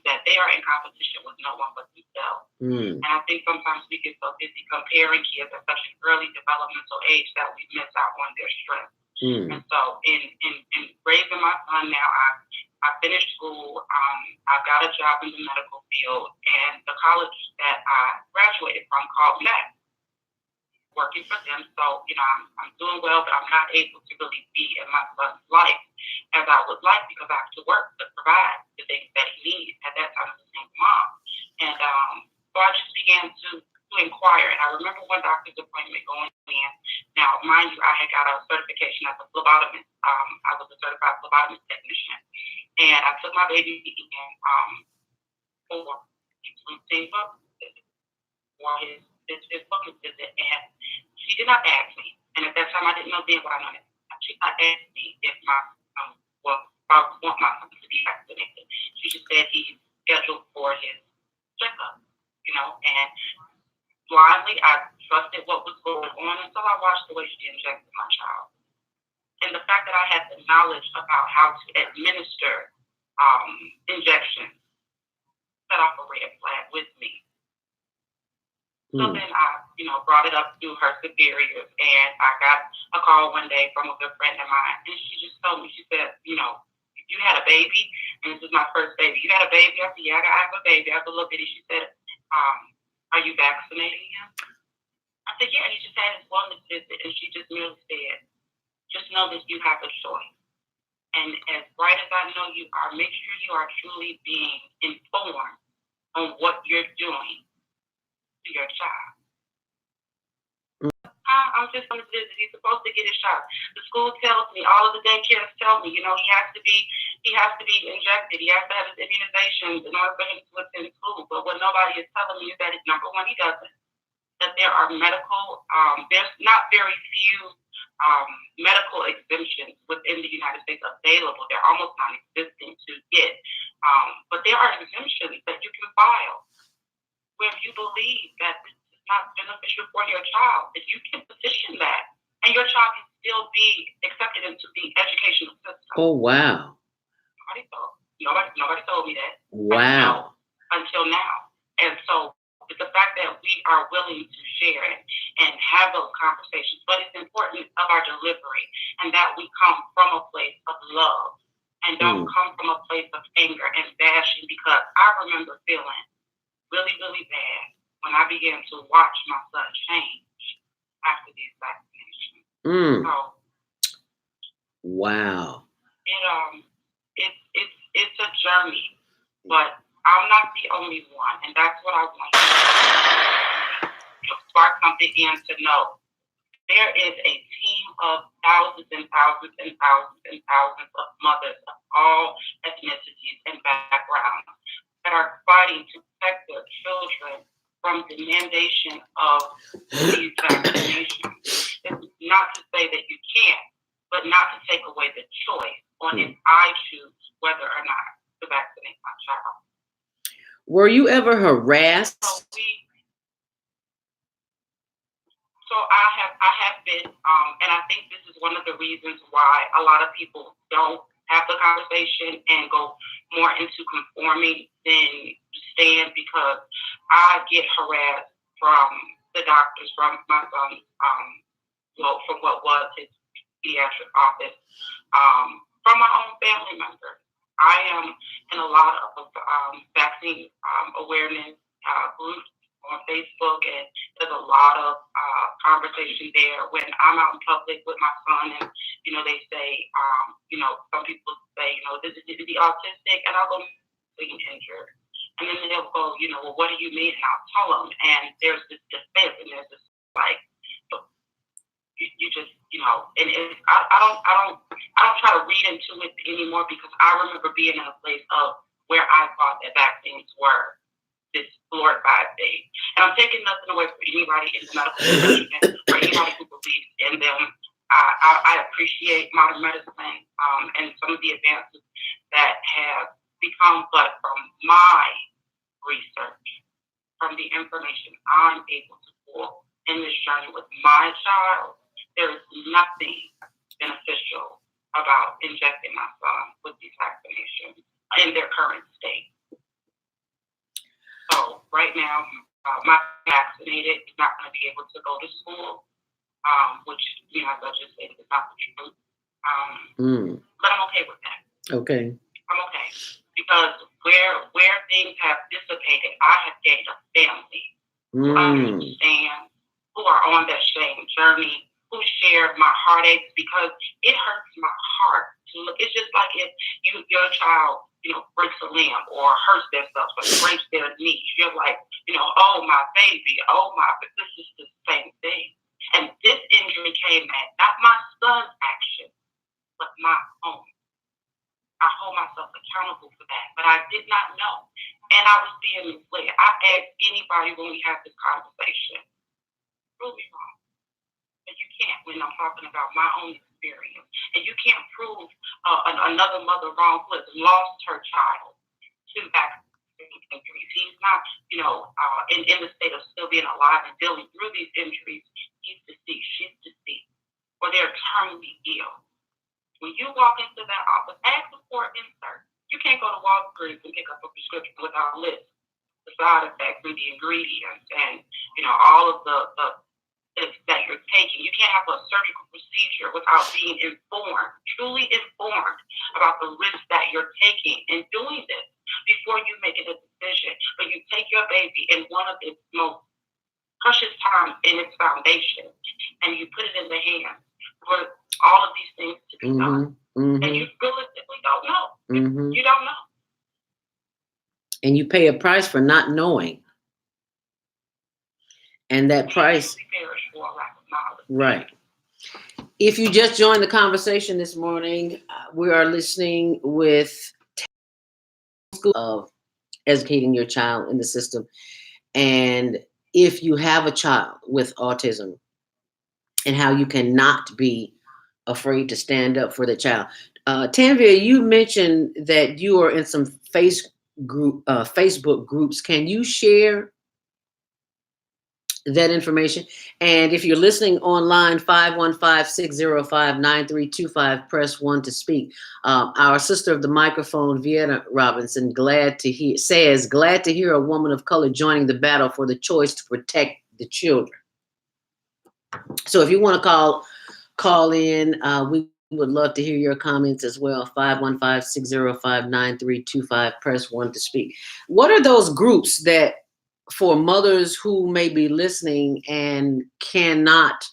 that they are in competition with no one but themselves. And I think sometimes we get so busy comparing kids at such an early developmental age that we miss out on their strengths. And so in raising my son now, I finished school. I got a job in the medical field, and the college that I graduated from called me back, working for them. So, I'm doing well, but I'm not able to really be in my son's life as I would like because I have to work to provide the things that he needs. At that time, I was a single mom. And so I just began to inquire. And I remember one doctor's appointment going in. Now, mind you, I had got a certification as a phlebotomist. I was a certified phlebotomist technician. And I took my baby in for his routine book visit, for his book visit. And she did not ask me. And at that time, I didn't know then what I know. She did not ask me if I want my son to be vaccinated. She just said he's scheduled for his checkup, and blindly, I trusted what was going on until I watched the way she injected my child. And the fact that I had the knowledge about how to administer injections set off a red flag with me. So then I, brought it up to her superiors, and I got a call one day from a good friend of mine, and she just told me, she said, you had a baby, and this is my first baby. You had a baby? I said, yeah, I have a baby. I have a little bitty. She said, Are you vaccinating him? I said, yeah, he just had his wellness visit. And she just merely said, just know that you have a choice. And as bright as I know you are, make sure you are truly being informed on what you're doing to your child. I'm just going to visit. He's supposed to get his shot. The school tells me, all of the daycares tell me, he has to be injected. He has to have his immunizations in order for him to attend school. But what nobody is telling me is that, number one, he doesn't. That there are there's not very few medical exemptions within the United States available. They're almost non-existent to get. But there are exemptions that you can file where you believe that this is not beneficial for your child, that you can petition that, and your child can still be accepted into the educational system. Oh, wow. Nobody told me that. Wow. Until now. And so it's the fact that we are willing to share and have those conversations, but it's important of our delivery and that we come from a place of love and don't come from a place of anger and bashing, because I remember feeling really, really bad when I began to watch my son change after these vaccinations. So, wow. It's a journey, but I'm not the only one, and that's what I want to spark something in to know. There is a team of thousands and thousands and thousands and thousands of mothers of all ethnicities and backgrounds that are fighting to protect their children from the mandation of these vaccinations. It's not to say that you can't, but not to take away the choice on if I choose whether or not to vaccinate my child. Were you ever harassed? So I have been, and I think this is one of the reasons why a lot of people don't have the conversation and go more into conforming than stand, because I get harassed from the doctors, from my son, from what was his pediatric office, from my own family members. I am in a lot of vaccine awareness groups on Facebook, and there's a lot of conversation there when I'm out in public with my son, and they say, some people say, is he autistic, and I'll go, being injured, and then they'll go, well, what do you mean? And I'll tell them, and there's this defense, and there's this like, you just, and I don't try to read into it anymore, because I remember being in a place of where I thought that vaccines were this glorified thing. And I'm taking nothing away from anybody in the medical profession or anybody who believes in them. I appreciate modern medicine and some of the advances that have become, but from my research, from the information I'm able to pull in this journey with my child, there is nothing beneficial about injecting my son with these vaccinations in their current state. So right now, my vaccinated is not going to be able to go to school, which, as I just said, is not the truth. But I'm okay with that. Okay. I'm okay. Because where things have dissipated, I have gained a family who understand, who are on that same journey, who share my heartaches, because it hurts my heart to look. It's just like if your child, breaks a limb or hurts themselves or breaks their knees. You're like, oh my baby, but this is the same thing. And this injury came at not my son's action, but my own. I hold myself accountable for that, but I did not know. And I was being misled. I ask anybody when we have this conversation, prove me wrong. But you can't when I'm talking about my own experience. And you can't prove another mother wrong who has lost her child to vaccine injuries. He's not, in the state of still being alive and dealing through these injuries. He's deceased, she's deceased, or they're terminally ill. When you walk into that office, ask for an insert. You can't go to Walgreens and pick up a prescription without a list, the side effects and the ingredients, and all of the that you're taking. You can't have a surgical procedure without being informed, truly informed about the risk that you're taking in doing this before you make a decision. But you take your baby in one of its most precious times in its foundation, and you put it in the hands for all of these things to be done. And you realistically don't know. You don't know. And you pay a price for not knowing. And that price, right. If you just joined the conversation this morning, we are listening with School of Educating Your Child in the System. And if you have a child with autism, and how you cannot be afraid to stand up for the child. Tanvia, you mentioned that you are in some Facebook groups. Can you share that information? And if you're listening online, 515-605-9325, press 1 to speak. Our sister of the microphone, Vienna Robinson, glad to hear a woman of color joining the battle for the choice to protect the children. So if you want to call in, we would love to hear your comments as well. 515-605-9325, press 1 to speak. What are those groups that for mothers who may be listening and cannot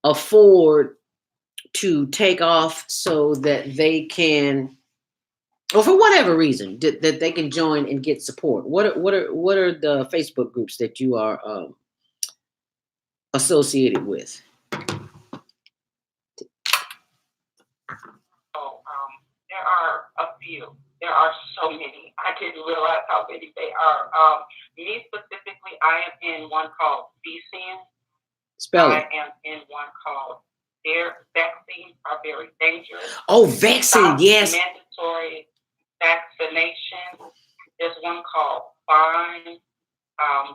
afford to take off so that they can, or for whatever reason, that they can join and get support? What are the Facebook groups that you are associated with? There are a few. There are so many. I didn't realize how many they are. Me specifically, I am in one called Vacinations. Spell it. I am in one called Their Vaccines Are Very Dangerous. Oh, vaccine, yes. Mandatory vaccination. There's one called Fine,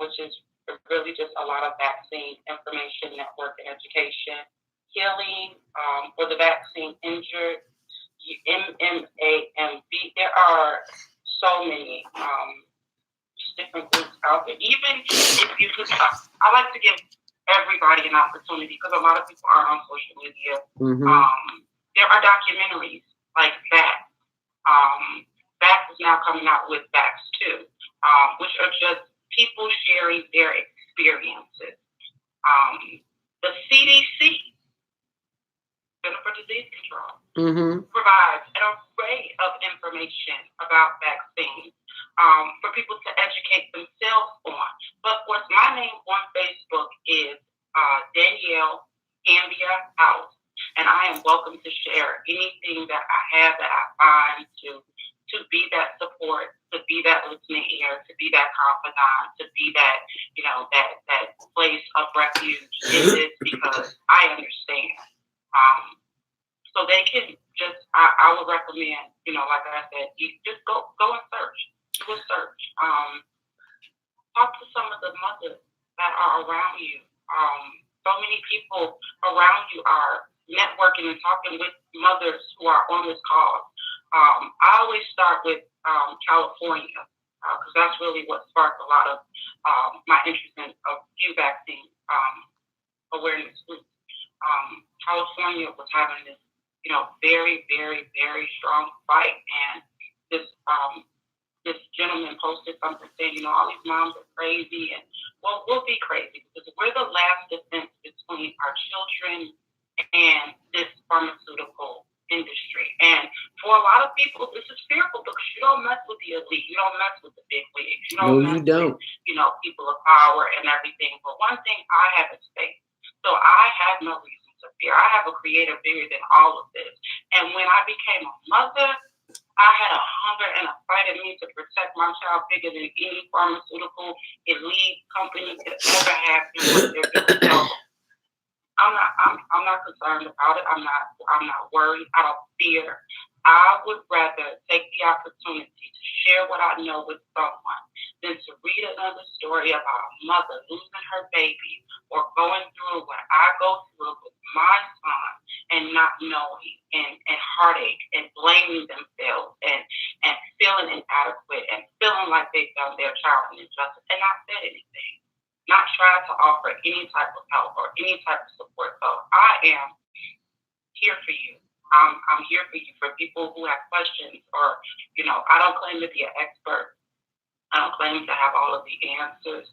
which is really just a lot of vaccine information, network, and education. Healing for the vaccine injured. MMAMB. There are so many different groups out there. Even if you could, I like to give everybody an opportunity because a lot of people are on social media. There are documentaries like that. Vax is now coming out with Vax 2, which are just people sharing their experiences. The CDC, Center for Disease Control, provides an array of information about vaccines for people to educate themselves on. But of course, my name on Facebook is Danielle Tanvia Out, and I am welcome to share anything that I have that I find to be that support, to be that listening ear, to be that confidant, to be that, that place of refuge in this, because I understand. So they can just, I would recommend, like I said, you just go and search. Do a search. Talk to some of the mothers that are around you. So many people around you are networking and talking with mothers who are on this cause. I always start with California, because that's really what sparked a lot of my interest in a few vaccine awareness groups. California was having this, very, very, very strong fight, and this gentleman posted something saying, all these moms are crazy, and well, we'll be crazy because we're the last defense between our children and this pharmaceutical industry. And for a lot of people, this is fearful because you don't mess with the elite, you don't mess with the big wigs, you don't mess with, people of power and everything. But one thing I have is faith. So I have no reason to fear. I have a creator bigger than all of this. And when I became a mother, I had a hunger and a fight in me to protect my child bigger than any pharmaceutical elite company could ever have in what they're doing. So I'm not concerned about it. I'm not worried. I don't fear. I would rather take the opportunity to share what I know with someone than to read another story about a mother losing her baby or going through what I go through with my son and not knowing and heartache and blaming themselves and feeling inadequate and feeling like they've done their child an injustice and not said anything, not tried to offer any type of help or any type of support. So I am here for you. I'm here for you, for people who have questions or, I don't claim to be an expert I don't claim to have all of the answers.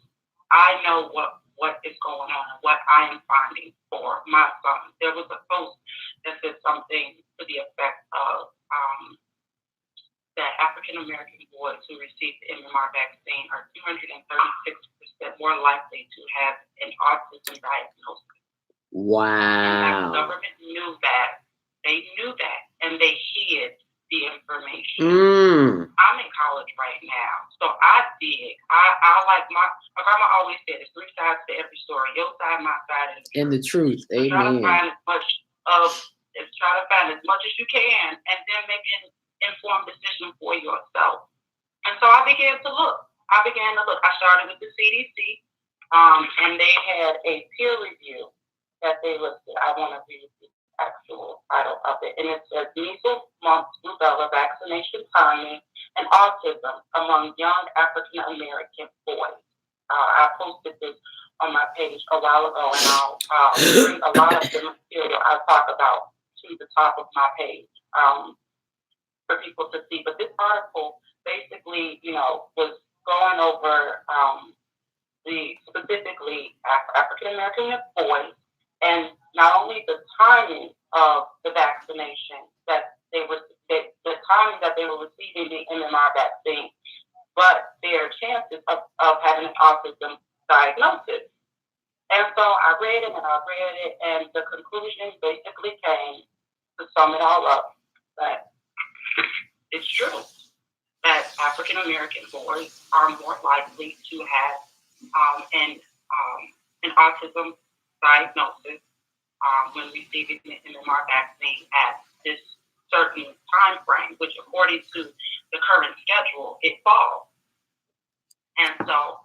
I know what is going on and what I am finding for my son. There was a post that said something to the effect of that African American boys who received the MMR vaccine are 236% more likely to have an autism diagnosis. Wow. And the government knew that. They knew that, and they hid the information. I'm in college right now, so I dig. I like my grandma always said, "There's three sides to every story: your side, my side, and the truth." Amen. Try to find as much as you can, and then make an informed decision for yourself. And so I began to look. I started with the CDC, and they had a peer review that they listed. I want to read the actual title of it, and it says measles, mumps, rubella vaccination timing and autism among young African American boys. I posted this on my page a while ago, and I'll bring a lot of the material I talk about to the top of my page for people to see. But this article basically, was going over specifically African American boys, and not only the timing of the vaccination the timing that they were receiving the MMR vaccine, but their chances of having an autism diagnosis. And so I read it, and the conclusion basically came, to sum it all up, that it's true that African American boys are more likely to have an autism diagnosis when receiving the MMR vaccine at this certain time frame, which according to the current schedule, it falls. And so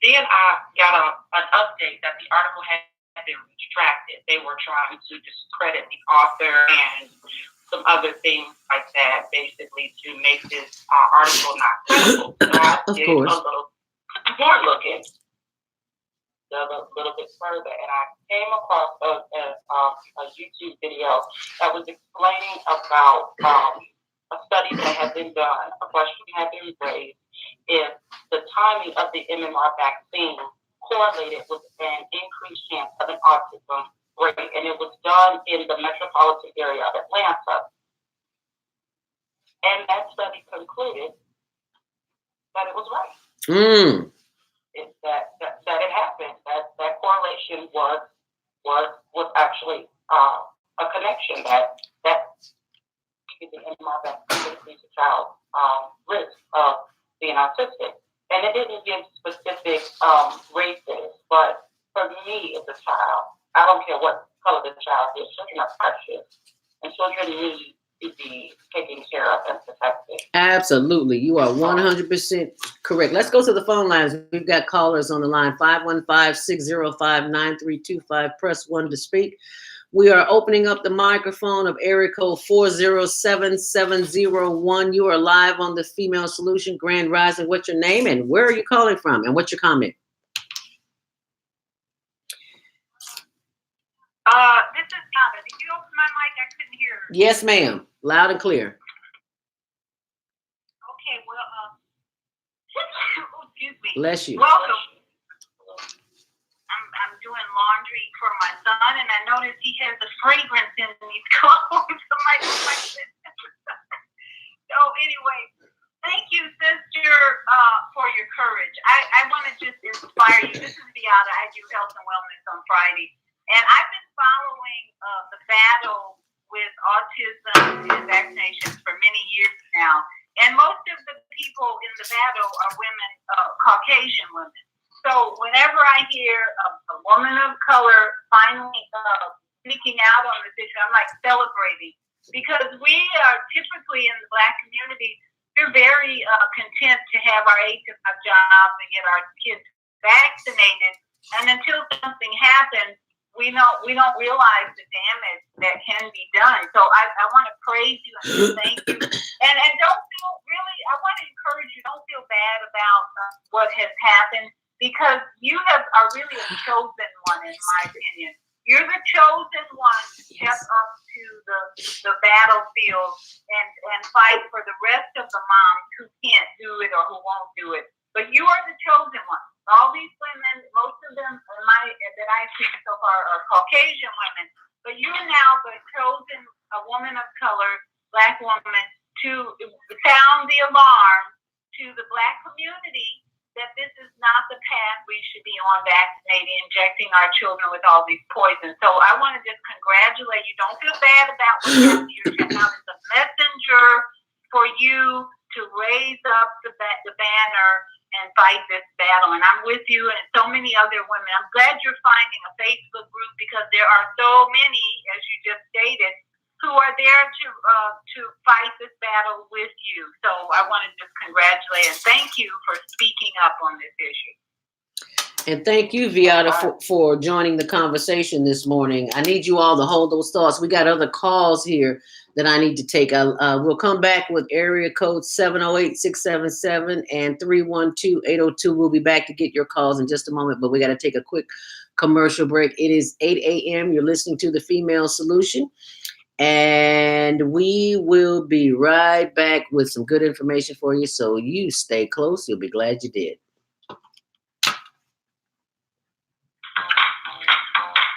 then I got an update that the article had been retracted. They were trying to discredit the author and some other things like that, basically to make this article not credible. So I did a little more looking, a little bit further, and I came across a YouTube video that was explaining about a study that had been done. A question had been raised if the timing of the MMR vaccine correlated with an increased chance of an autism rate, and it was done in the metropolitan area of Atlanta. And that study concluded that it was right. That it happened. That correlation was actually a connection that the MMR vaccine increased the child's risk of being autistic. And it didn't give specific races, but for me as a child, I don't care what color the child is, children are precious, and children need to be taken care of and protected. Absolutely. You are 100% correct. Let's go to the phone lines. We've got callers on the line, 515-605-9325. Press 1 to speak. We are opening up the microphone of area code 407701. You are live on the Female Solution Grand Rising. What's your name and where are you calling from? And what's your comment? This is Nada. Did you open my mic? I couldn't hear. Yes, ma'am. Loud and clear. Okay, well, excuse me. Bless you. Welcome. I'm doing laundry for my son, and I noticed he has a fragrance in these clothes. So anyway, thank you, sister, for your courage. I want to just inspire you. This is Beata. I do health and wellness on Friday. And I've been following the battle with autism and vaccinations for many years now. And most of the people in the battle are women, Caucasian women. So whenever I hear a woman of color finally speaking out on this issue, I'm like celebrating. Because we are typically in the Black community, we're very content to have our 8 to 5 jobs and get our kids vaccinated. And until something happens, we don't realize the damage that can be done. So I want to praise you and thank you. And don't feel I want to encourage you, don't feel bad about what has happened, because you are really a chosen one, in my opinion. You're the chosen one to step up to the battlefield and fight for the rest of the moms who can't do it or who won't do it. But you are the chosen one. All these women, most of them that I've seen so far are Caucasian women. But you are now the chosen woman of color, Black woman, to sound the alarm to the Black community that this is not the path we should be on, vaccinating, injecting our children with all these poisons. So I want to just congratulate you. Don't feel bad about what's happening to your child. It's a messenger for you to raise up the banner and fight this battle. And I'm with you and so many other women. I'm glad you're finding a Facebook group because there are so many, as you just stated, who are there to fight this battle with you. So I want to just congratulate and thank you for speaking up on this issue. And thank you, Viata, for joining the conversation this morning. I need you all to hold those thoughts. We got other calls here that I need to take. We'll come back with area code 708-677 and 312-802. We'll be back to get your calls in just a moment, but we got to take a quick commercial break. It is 8 a.m. You're listening to The Female Solution. And we will be right back with some good information for you. So you stay close. You'll be glad you did.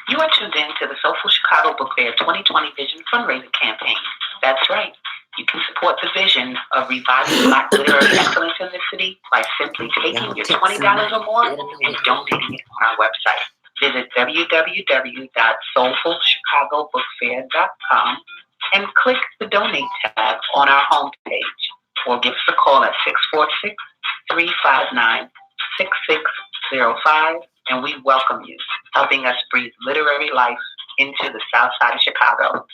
You are tuned in to the Soulful Chicago Book Fair 2020 Vision Fundraising Campaign. That's right. You can support the vision of reviving Black literary excellence in the city by simply taking your $20 or more and donating it on our website. Visit www.soulfulchicagobookfair.com and click the Donate tab on our homepage, or give us a call at 646-359-6605, and we welcome you, helping us breathe literary life into the South Side of Chicago.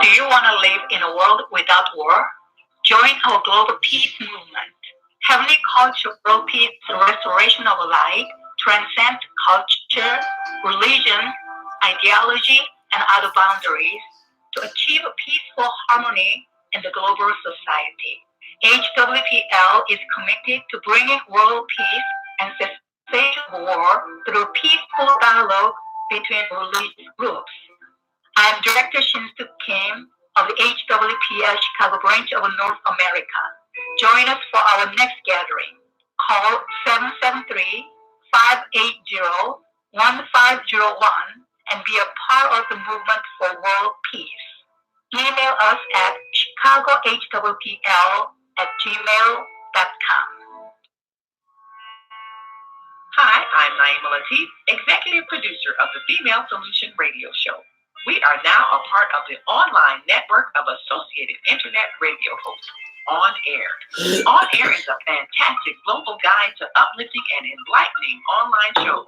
Do you want to live in a world without war? Join our global peace movement. Heavenly cultural peace, restoration of life, transcends culture, religion, ideology, and other boundaries to achieve a peaceful harmony in the global society. HWPL is committed to bringing world peace and cessation of war through peaceful dialogue between religious groups. I am Director Shinsu Kim of the HWPL Chicago branch of North America. Join us for our next gathering. Call 773-580-1501 and be a part of the movement for world peace. Email us at chicagohwpl@gmail.com. Hi, I'm Naima Latif, Executive Producer of the Female Solution Radio Show. We are now a part of the online network of associated internet radio hosts, On Air. On Air is a fantastic global guide to uplifting and enlightening online shows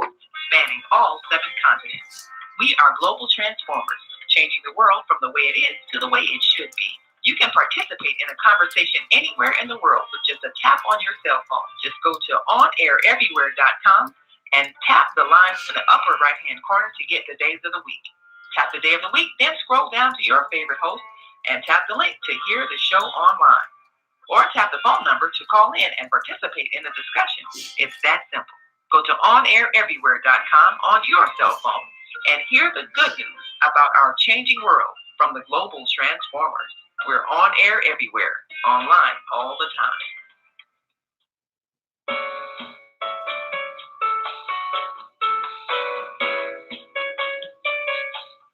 spanning all 7 continents. We are global transformers, changing the world from the way it is to the way it should be. You can participate in a conversation anywhere in the world with just a tap on your cell phone. Just go to onaireverywhere.com and tap the line in the upper right-hand corner to get the days of the week. Tap the day of the week, then scroll down to your favorite host and tap the link to hear the show online. Or tap the phone number to call in and participate in the discussion. It's that simple. Go to onaireverywhere.com on your cell phone and hear the good news about our changing world from the global transformers. We're on air everywhere, online all the time.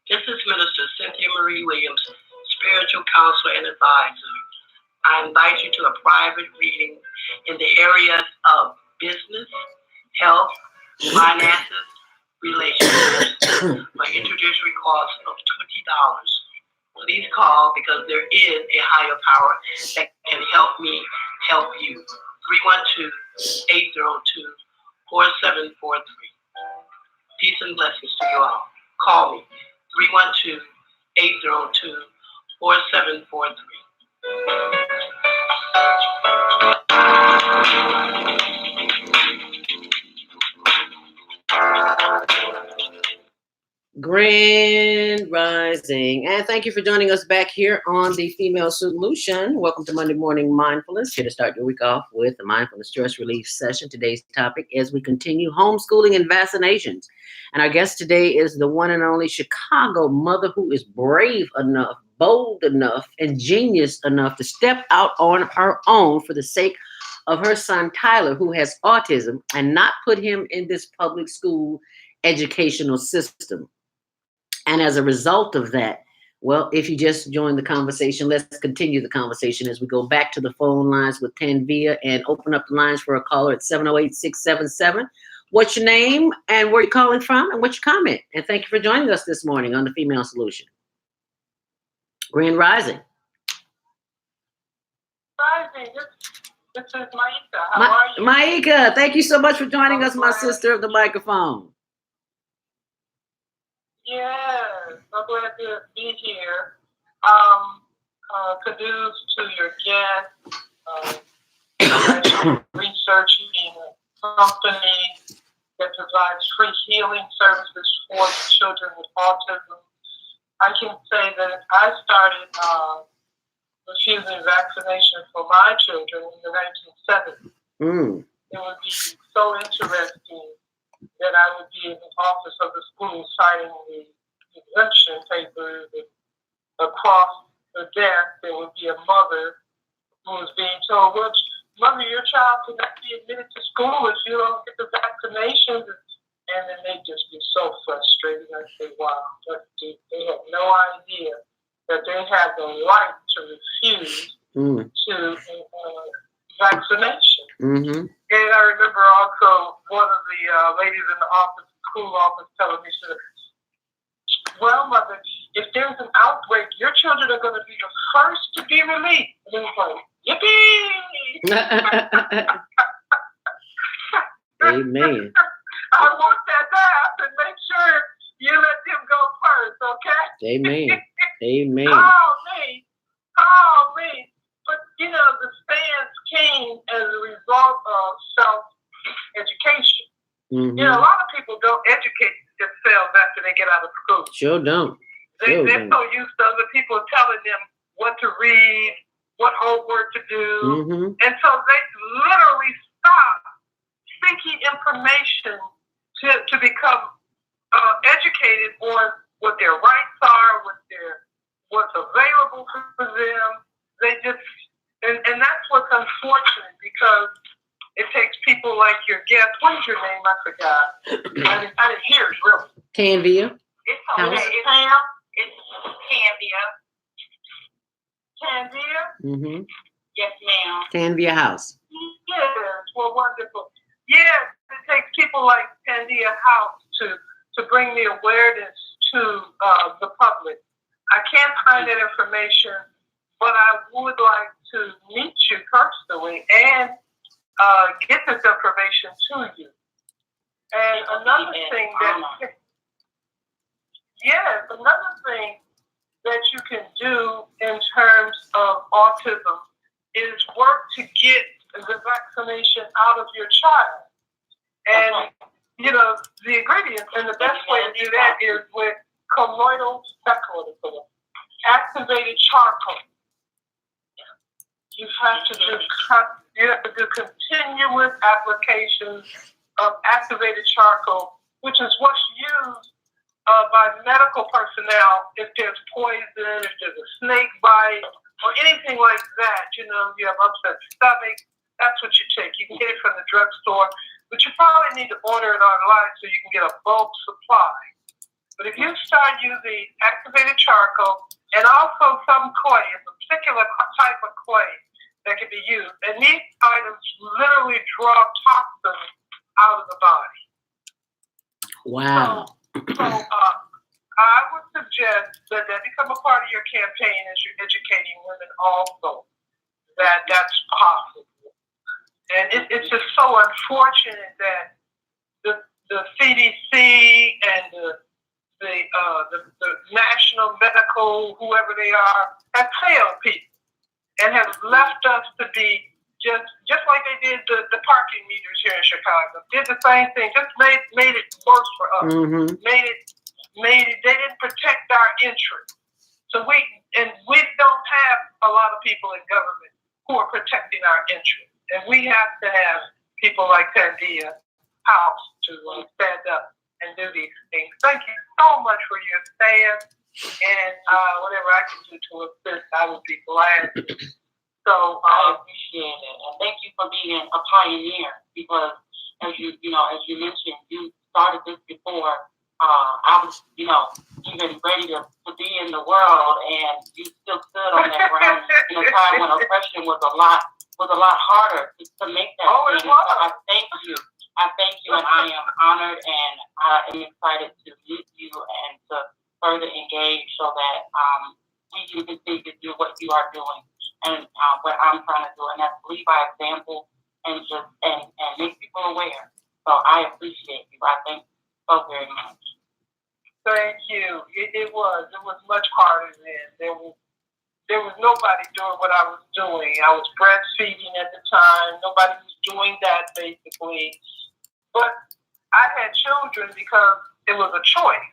This is Minister Cynthia Marie Williams, Spiritual Counselor and Advisor. I invite you to a private reading in the areas of business, health, finances, relationships for introductory cost of $20. Please call because there is a higher power that can help me help you. 312-802-4743. Peace and blessings to you all. Call me. 312-802-4743. Grand Grand Rising. And thank you for joining us back here on the Female Solution. Welcome to Monday Morning Mindfulness. Here to start your week off with the Mindfulness Stress Relief Session. Today's topic as we continue homeschooling and vaccinations. And our guest today is the one and only Chicago mother who is brave enough, bold enough, and genius enough to step out on her own for the sake of her son, Tyler, who has autism, and not put him in this public school educational system. And as a result of that, well, if you just joined the conversation, let's continue the conversation as we go back to the phone lines with Tanvia and open up the lines for a caller at 708-677. What's your name and where you're calling from and what's your comment? And thank you for joining us this morning on the Female Solution. Grand Rising. Rising. This is Maika. How are you? Maika, thank you so much for joining us, my sister of the microphone. Yes, I'm glad to be here. Kudos to your guest, researching a company that provides free healing services for children with autism. I can say that I started refusing vaccination for my children in the 1970s. It would be so interesting that I would be in the office of the school signing the exemption papers, and across the desk there would be a mother who was being told, well, mother, your child cannot be admitted to school if you don't get the vaccinations. And then they'd just be so frustrated. I say, wow, they had no idea that they had the right to refuse to vaccination. And I remember also one of the ladies in the office, school office, telling me, she said, well, mother, if there's an outbreak, your children are going to be the first to be released. And it was like, yippee! Amen. I want that back and make sure you let them go first, okay? Amen. Amen. Call me. But, you know, the stance came as a result of self-education. You know, a lot of people don't educate themselves after they get out of school. Sure don't. They're so used to other people telling them what to read, what homework to do. And so they literally stop seeking information to become educated on what their rights are, what's available for them. They just, and that's what's unfortunate, because it takes people like your guest. What is your name? I forgot. I didn't hear it really. Tanvia. It's okay. It's Pam. It's Tanvia. Tanvia? Yes, ma'am. Tanvia House. Yes, well, wonderful. Yes, it takes people like Tanvia House to bring the awareness to the public. I can't find that information, but I would like to meet you personally and get this information to you. And another thing that you can do in terms of autism is work to get the vaccination out of your child. And, you know, the ingredients, and the best way to do that is with colloidal speculative, activated charcoal. You have to do continuous applications of activated charcoal, which is what's used by medical personnel if there's poison, if there's a snake bite, or anything like that. You know, you have upset stomach, that's what you take. You can get it from the drugstore, but you probably need to order it online so you can get a bulk supply. But if you start using activated charcoal and also some clay, it's a particular type of clay that can be used, and these items literally draw toxins out of the body. Wow. So I would suggest that become a part of your campaign as you're educating women also, that's possible. And it's just so unfortunate that the CDC and the national medical, whoever they are, have failed people and have left us to be just like they did the parking meters here in Chicago. Did the same thing, just made it worse for us. they didn't protect our interests. So we don't have a lot of people in government who are protecting our interests. And we have to have people like Tanvia House to stand up and do these things. Thank you so much for your stand. And whatever I can do to assist, I would be glad to. So I appreciate it. And thank you for being a pioneer, because as you mentioned, you started this before I was, even ready to be in the world, and you still stood on that ground in a time when oppression was a lot harder to make that. Oh, it was. So I thank you, and I am honored, and I am excited to meet you and to further engage so that we can continue to do what you are doing and what I'm trying to do, and that's lead by example and just and make people aware. So I appreciate you. I thank you so very much. Thank you. It was much harder then. There was nobody doing what I was doing. I was breastfeeding at the time. Nobody was doing that basically. But I had children because it was a choice.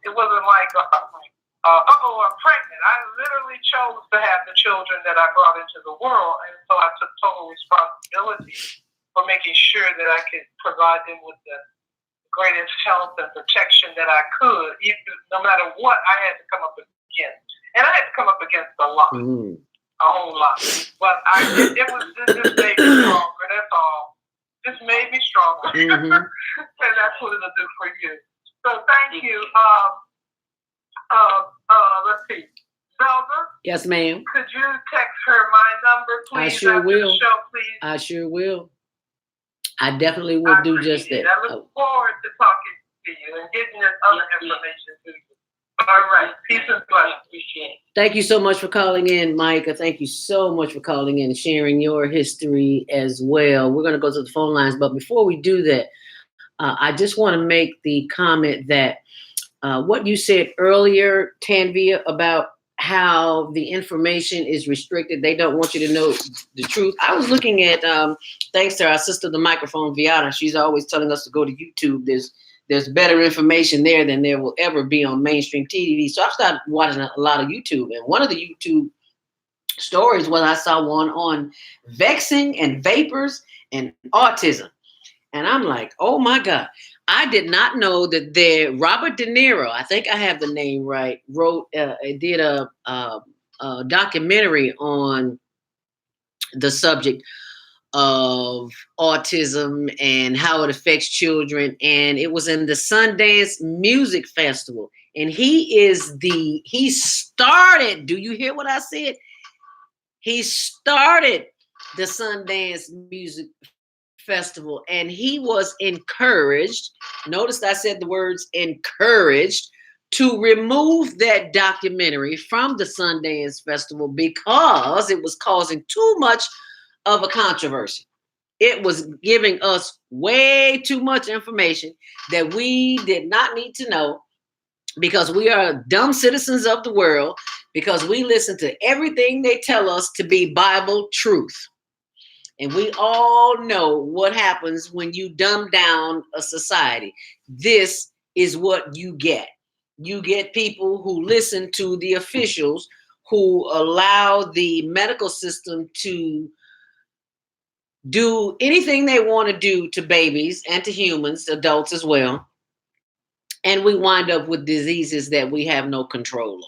It wasn't like, I'm pregnant. I literally chose to have the children that I brought into the world. And so I took total responsibility for making sure that I could provide them with the greatest health and protection that I could, even no matter what I had to come up against. And I had to come up against a lot, a whole lot. But it just made me stronger, that's all. Just made me stronger. And that's what it'll do for you. So thank you. Let's see. Zelda? Yes, ma'am. Could you text her my number, please? I sure will. The show, please? I sure will. I definitely will do just that. I look forward to talking to you and getting this other information to you. All right. Peace and blessings. Appreciate it. Thank you so much for calling in, Micah. Thank you so much for calling in and sharing your history as well. We're going to go to the phone lines, but before we do that, I just want to make the comment that what you said earlier, Tanvia, about how the information is restricted. They don't want you to know the truth. I was looking at, thanks to our sister, the microphone, Viana. She's always telling us to go to YouTube. There's better information there than there will ever be on mainstream TV. So I started watching a lot of YouTube. And one of the YouTube stories was I saw one on vexing and vapors and autism. And I'm like, oh my God. I did not know that Robert De Niro, I think I have the name right, did a documentary on the subject of autism and how it affects children. And it was in the Sundance Music Festival. And he started, do you hear what I said? He started the Sundance Music Festival, and he was encouraged, notice I said the words encouraged, to remove that documentary from the Sundance Festival because it was causing too much of a controversy. It was giving us way too much information that we did not need to know, because we are dumb citizens of the world, because we listen to everything they tell us to be Bible truth. And we all know what happens when you dumb down a society. This is what you get. You get people who listen to the officials, who allow the medical system to do anything they want to do to babies and to humans, adults as well. And we wind up with diseases that we have no control over.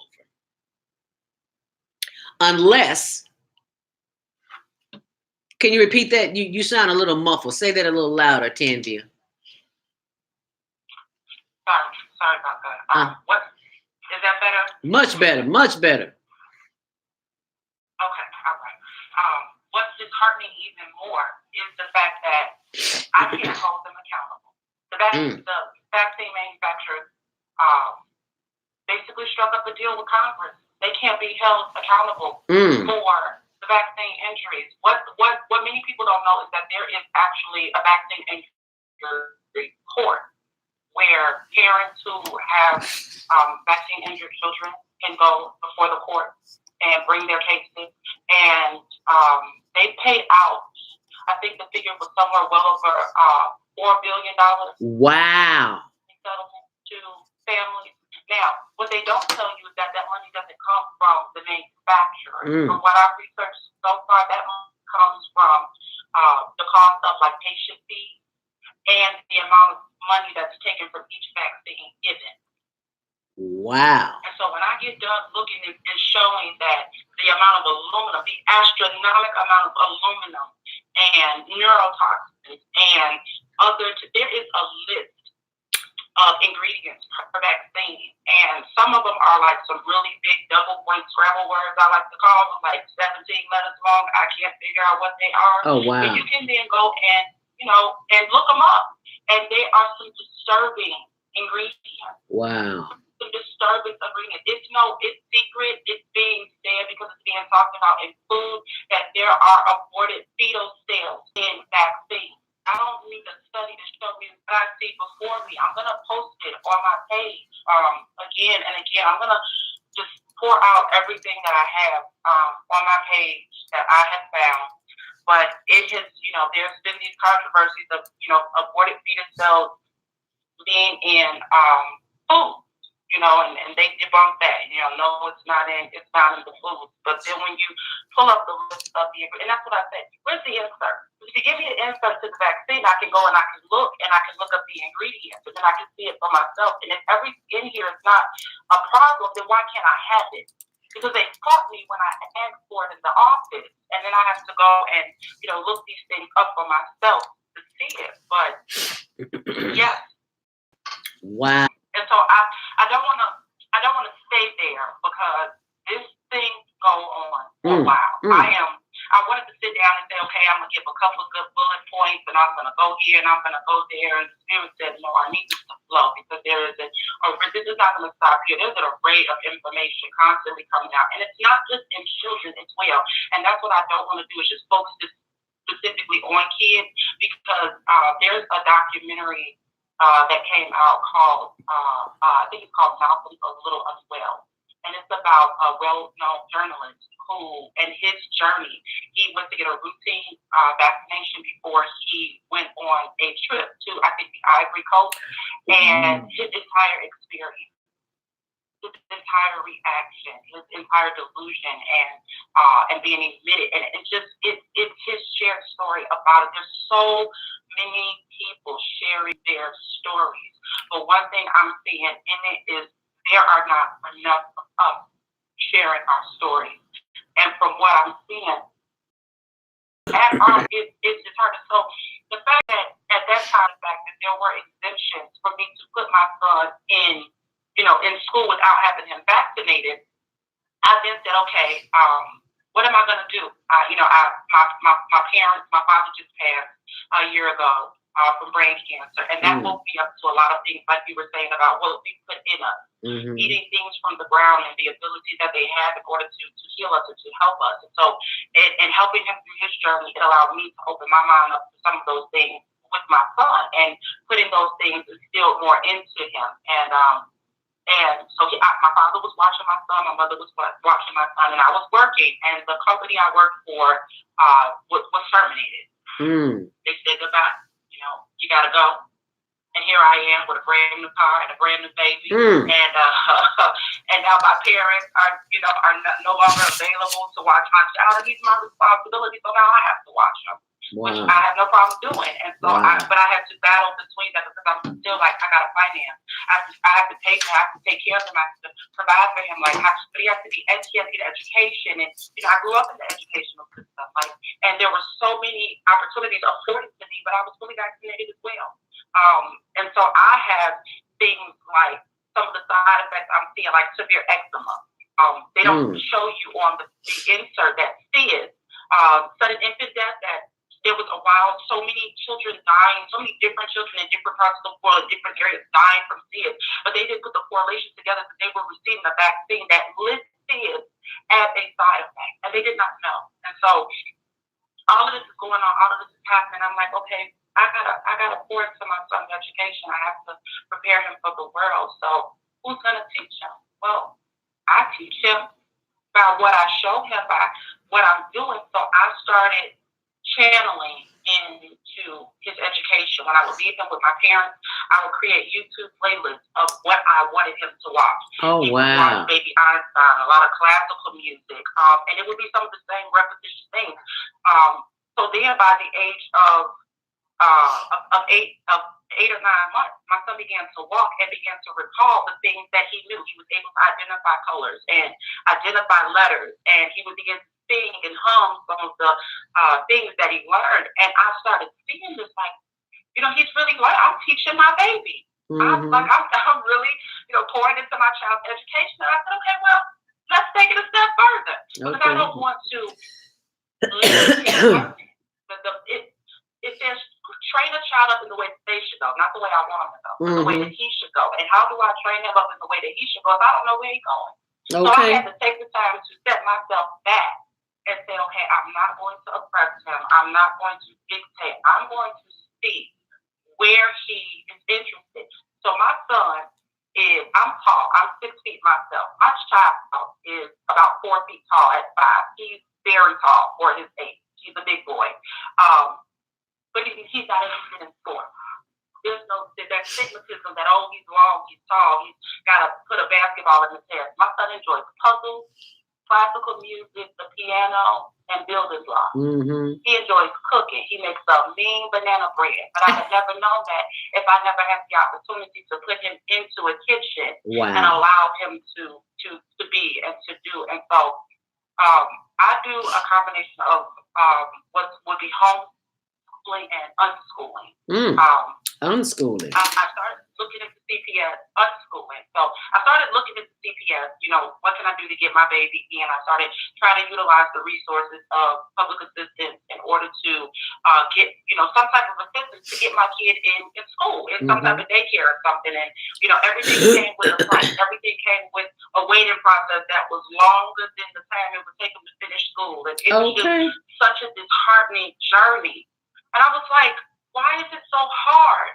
Unless, can you repeat that? You sound a little muffled. Say that a little louder, Tanvia. Sorry about that. What is that better? Much better, much better. Okay, all right. What's disheartening even more is the fact that I can't hold them accountable. The vaccine manufacturers basically struck up a deal with Congress. They can't be held accountable for the vaccine injuries. What many people don't know is that there is actually a vaccine injury court where parents who have vaccine injured children can go before the court and bring their cases, and they pay out, I think the figure was somewhere well over $4 billion. Wow. Settlement to families Now, what they don't tell you is that money doesn't come from the manufacturer. From what I've researched so far, that money comes from the cost of like patient fees and the amount of money that's taken from each vaccine given. Wow. And so when I get done looking and showing that the amount of aluminum, the astronomical amount of aluminum and neurotoxins and there is a list of ingredients per vaccine. And some of them are like some really big double point scrabble words, I like to call them, like 17 letters long. I can't figure out what they are. Oh, wow. But you can then go and, and look them up. And they are some disturbing ingredients. Wow. Some disturbing ingredients. It's secret. It's being said because it's being talked about in food that there are aborted fetal cells in vaccines. I don't need a study to show me what I see before me. I'm going to post it on my page again and again. I'm going to just pour out everything that I have on my page that I have found. But it has, there's been these controversies of, aborted fetus cells being in food. And they debunk that. No, it's not in the food. But then when you pull up the list of and that's what I said. Where's the insert? If you give me the insert to the vaccine, I can go and I can look up the ingredients, and then I can see it for myself. And if everything in here is not a problem, then why can't I have it? Because they caught me when I asked for it in the office, and then I have to go and look these things up for myself to see it. But yes. Wow. And so I don't want to stay there because this thing go on for a while. I wanted to sit down and say, okay, I'm gonna give a couple of good bullet points, and I'm gonna go here and I'm gonna go there. And the Spirit said, no, I need this to flow because this is not gonna stop here. There's an array of information constantly coming out, and it's not just in children as well. And that's what I don't want to do is just focus this specifically on kids because there's a documentary that came out called, I think it's called Malcolm a Little Unwell. And it's about a well-known journalist who, in his journey, he went to get a routine vaccination before he went on a trip to, I think, the Ivory Coast. And his entire experience, his entire reaction, his entire delusion, and being admitted, and it's his shared story about it. There's so many people sharing their stories, but one thing I'm seeing in it is there are not enough of us sharing our stories, and from what I'm seeing, it's disheartening. So the fact that at that time, the fact that there were exemptions for me to put my son in school without having him vaccinated, I then said, okay, what am I going to do? My parents, my father just passed a year ago from brain cancer, and that woke me up to a lot of things, like you were saying about what we put in us, eating things from the ground and the ability that they have in order to heal us and to help us. And so, and helping him through his journey, it allowed me to open my mind up to some of those things with my son, and putting those things instilled more into him. And so my father was watching my son, my mother was watching my son, and I was working, and the company I worked for was terminated. They said goodbye. You gotta go. And here I am with a brand new car and a brand new baby, and now my parents are no longer available to watch my child, and he's my responsibility. So now I have to watch him. Which I have no problem doing. And so but I have to battle between that because I'm still like, I gotta finance. I have to take care of him. I have to provide for him. But he has to be education. And I grew up in the educational system. And there were so many opportunities afforded to me, but I was fully vaccinated as well. And so I have things like some of the side effects I'm seeing, like severe eczema. They don't show you on the insert that SIDS, sudden infant death, that there was a while, so many children dying, so many different children in different parts of the world, in different areas dying from SIDS, but they didn't put the correlation together that they were receiving a vaccine that lists SIDS as a side effect, and they did not know. And so all of this is going on, all of this is happening. I'm like, okay, I gotta pour into my son's education. I have to prepare him for the world. So who's gonna teach him? Well, I teach him by what I show him, by what I'm doing. So I started channeling into into his education, when I would leave him with my parents, I would create YouTube playlists of what I wanted him to watch. Oh, He would wow. watch Baby Einstein, a lot of classical music, and it would be some of the same repetitious things. So then by the age of 8 or 9 months, my son began to walk and began to recall the things that he knew. He was able to identify colors and identify letters, and he would begin to sing and hum some of the things that he learned. And I started seeing this, like, he's really learning. I'm teaching my baby. Mm-hmm. I'm really, pouring into my child's education. And I said, okay, well, let's take it a step further, because I don't want to limit his learning. It says train a child up in the way that they should go, not the way I want him to go, but the way that he should go. And how do I train him up in the way that he should go if I don't know where he's going? So I had to take the time to set myself back and say, okay, I'm not going to oppress him. I'm not going to dictate. I'm going to see where he is interested. So my son I'm tall. I'm 6 feet myself. My child is about 4 feet tall at 5. He's very tall for his age. He's a big boy. But he's not interested in sports. There's stigmatism that, he's long, he's tall, he's got to put a basketball in his hair. My son enjoys puzzles, classical music, the piano, and building blocks. Mm-hmm. He enjoys cooking. He makes a mean banana bread. But I had never known that if I never had the opportunity to put him into a kitchen and allow him to be and to do. And so I do a combination of what would be homeschooling and unschooling. Unschooling. I started looking into CPS, unschooling. So I started looking into CPS, what can I do to get my baby in? I started trying to utilize the resources of public assistance in order to get, some type of assistance to get my kid in school, in some type of daycare or something. And, everything came with a price. Everything came with a waiting process that was longer than the time it would take them to finish school. And it was just such a disheartening journey. And I was like, why is it so hard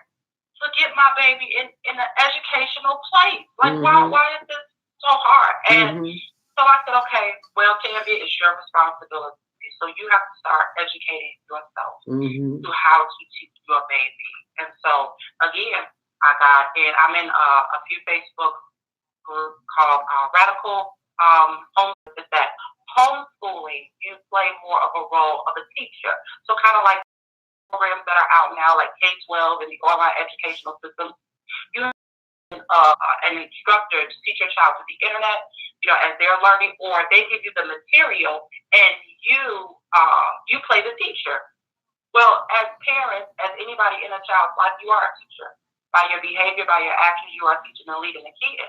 to get my baby in an educational place? Like, why is this so hard? And so I said, okay, well, Tanvia, it's your responsibility. So you have to start educating yourself to how to teach your baby. And so, again, I'm in a few Facebook groups called Radical Homeschooling. That homeschooling, you play more of a role of a teacher. So kind of like programs that are out now, like K-12 and the online educational system, you have an instructor to teach your child to the internet, as they're learning, or they give you the material and you play the teacher. Well, as parents, as anybody in a child's life, you are a teacher. By your behavior, by your actions, you are teaching and leading the kid.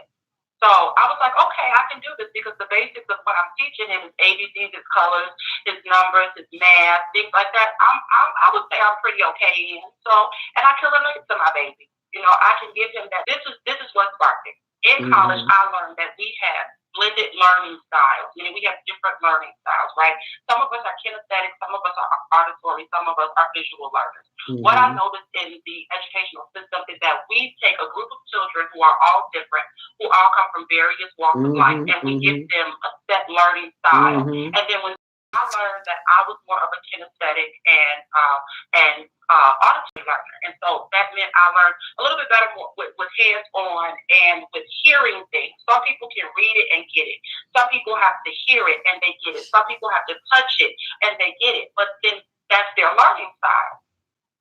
So I was like, okay, I can do this, because the basics of what I'm teaching him is ABCs, his colors, his numbers, his math, things like that. I would say I'm pretty okay in. So, and I can relate to my baby. I can give him that. This is what sparked it. In college, I learned that we have blended learning styles. We have different learning styles, right? Some of us are kinesthetic, some of us are auditory, some of us are visual learners. What I noticed in the educational system is that we take a group of children who are all different, who all come from various walks of life, and we give them a set learning style. And then when I learned that I was more of a kinesthetic and auditory learner, and so that meant I learned a little bit better with hands-on and with hearing things. Some people can read it and get it. Some people have to hear it and they get it. Some people have to touch it and they get it. But then that's their learning style.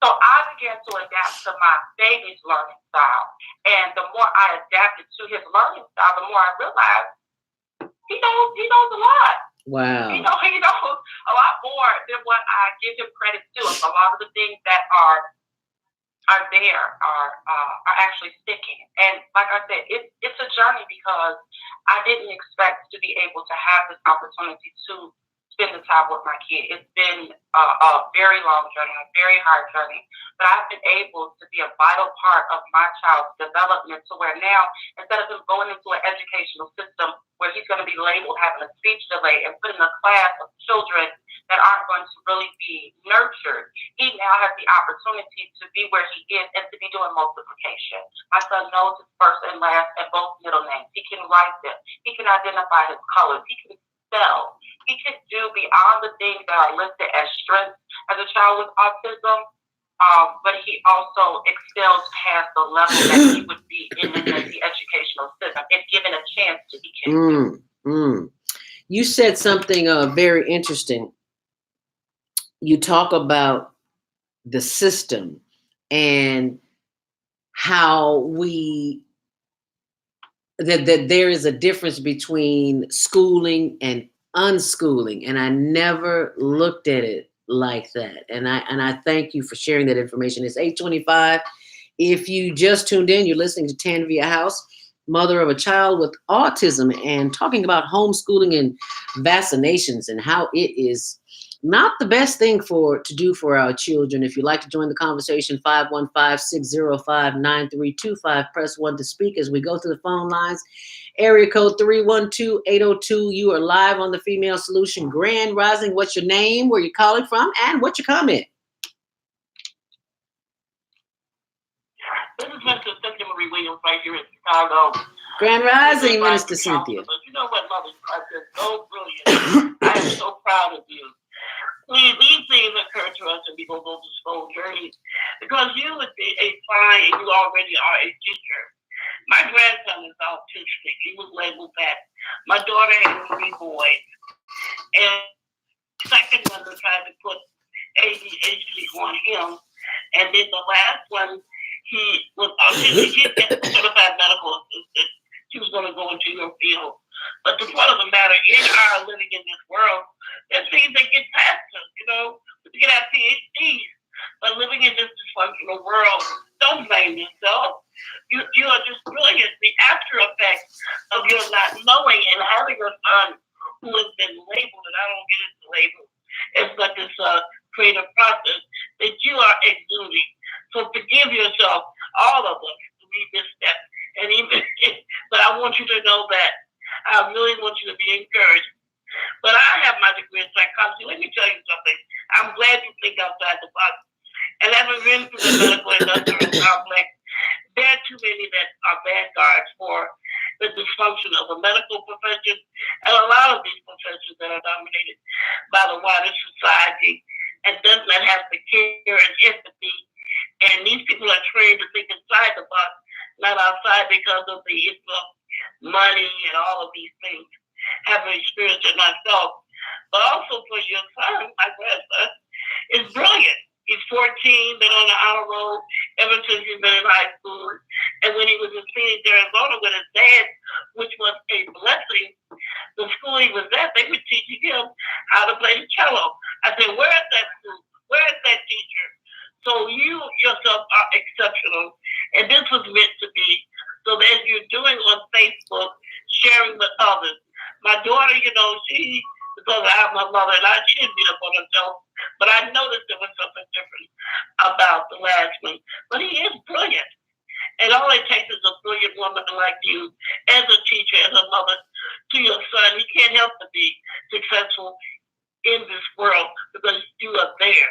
So I began to adapt to my baby's learning style, and the more I adapted to his learning style, the more I realized he knows a lot. Wow. He knows a lot more than what I give him credit to. A lot of the things that are actually sticking. And like I said, it's a journey, because I didn't expect to be able to have this opportunity to spend the time with my kid. It's been a very long journey, a very hard journey, but I've been able to be a vital part of my child's development, to where now, instead of him going into an educational system where he's going to be labeled having a speech delay and put in a class of children that aren't going to really be nurtured, he now has the opportunity to be where he is and to be doing multiplication. My son knows his first and last and both middle names. He can write them. He can identify his colors. He can spell. He can do beyond the things that are listed as strengths as a child with autism. but he also excels past the level that he would be in the educational system if given a chance to be can. You said something very interesting. You talk about the system and how that there is a difference between schooling and unschooling, and I never looked at it like that. And I thank you for sharing that information. It's 8:25. If you just tuned in, you're listening to Tanvia House, mother of a child with autism, and talking about homeschooling and vaccinations and how it is not the best thing to do for our children. If you'd like to join the conversation, 515-605-9325. Press 1 to speak as we go to the phone lines. Area code 312-802. You are live on the Female Solution. Grand Rising. What's your name? Where you calling from? And what's your comment? This is Minister Cynthia Marie Williams right here in Chicago. Grand Rising, Minister Cynthia. But you know what, Mother? I've been so brilliant. I am so proud of you. Please, these things occur to us and we go to school journey because you would be a fine and you already are a teacher. My grandson is autistic. He was labeled that. My daughter had 3 boys. And the second one they tried to put ADHD on him. And then the last one, he was autistic. He got certified medical assistant. He was going to go into your field. But the point of the matter, in our living in this world, there's things that get past us, you know. We get our PhDs. But living in this dysfunctional world, don't blame yourself. You are just brilliant. The after effect of your not knowing and having a son who has been labeled, and I don't get into label, it's but this creative process that you are exuding. So forgive yourself, all of us, to be misstep. And even, but I want you to know that I really want you to be encouraged. But I have my degree in psychology. Let me tell you something. I'm glad you think outside the box. And having been through the medical industrial complex, there are too many that are vanguards for the dysfunction of the medical profession and a lot of these professions that are dominated by the wider society and does not have the care and empathy. And these people are trained to think inside the box, not outside, because of the issue of money and all of these things. Having experienced it myself, but also for your son, my grandson, is brilliant. He's 14, been on the honor roll ever since he's been in high school. And when he was in Phoenix, Arizona with his dad, which was a blessing, the school he was at, they were teaching him how to play the cello. I said, where is that school? Where is that teacher? So you yourself are exceptional. And this was meant to be. So that as you're doing on Facebook, sharing with others. My daughter, you know, because I have my mother and she didn't beat up on herself, but I noticed there was something different about the last one. But he is brilliant. And all it takes is a brilliant woman like you, as a teacher, as a mother, to your son. He can't help but be successful in this world because you are there.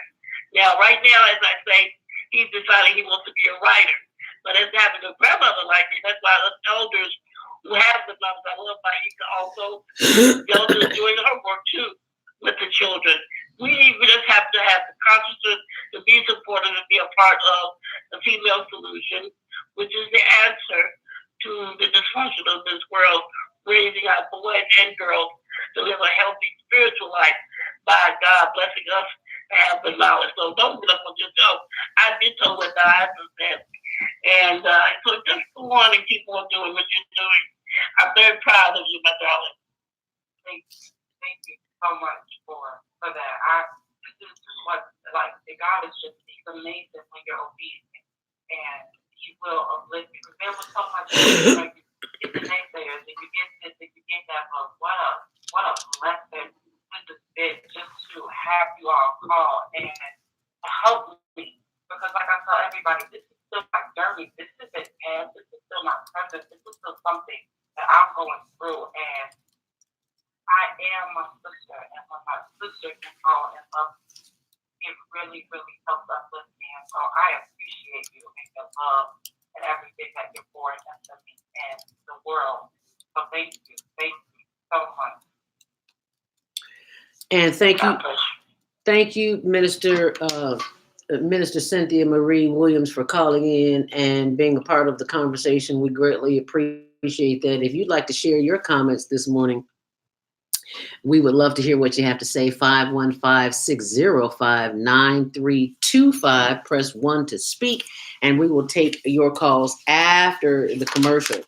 Now, right now, as I say, he's deciding he wants to be a writer. But as having a grandmother like me, that's why us elders who have the mothers, I love Maika also, the elders doing her work too with the children. We just have to have the consciousness to be supported and be a part of the Female Solution, which is the answer to the dysfunction of this world, raising our boys and girls to live a healthy spiritual life by God blessing us to have the knowledge. So don't get up on yourself. I did so what the Bible said. And so just go on and keep on doing what you're doing. I'm very proud of you, my darling. Thank you so much for that. This is what, like, God is just, he's amazing when you're obedient. And he will uplift you. Because there was so much, like, it's the naysayers, and you get this, and you get that, but what a blessing with the bit just to have you all call and help me. Because like I tell everybody, this is still my journey. This isn't past. This is still my present. This is still something that I'm going through. And I am my sister. And when my sister can call and love me, it really, really helps uplift me. And so I appreciate you and your love and everything that you're pouring into me and the world. So thank you. Thank you so much. And thank you, Minister Minister Cynthia Marie Williams for calling in and being a part of the conversation. We greatly appreciate that. If you'd like to share your comments this morning, we would love to hear what you have to say. 515-605-9325. Press 1 to speak, and we will take your calls after the commercial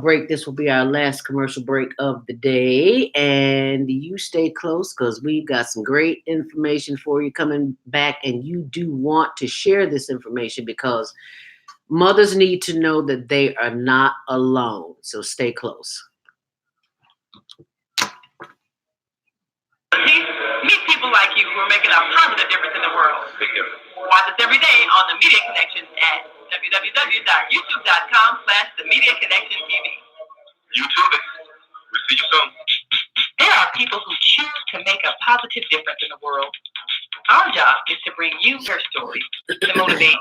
break. This will be our last commercial break of the day, and you stay close because we've got some great information for you coming back, and you do want to share this information because mothers need to know that they are not alone. So stay close. Meet people like you who are making a positive difference in the world. Watch us every day on the Media Connection at www.youtube.com/The Media Connection TV. YouTube it. We'll see you soon. There are people who choose to make a positive difference in the world. Our job is to bring you their stories to motivate.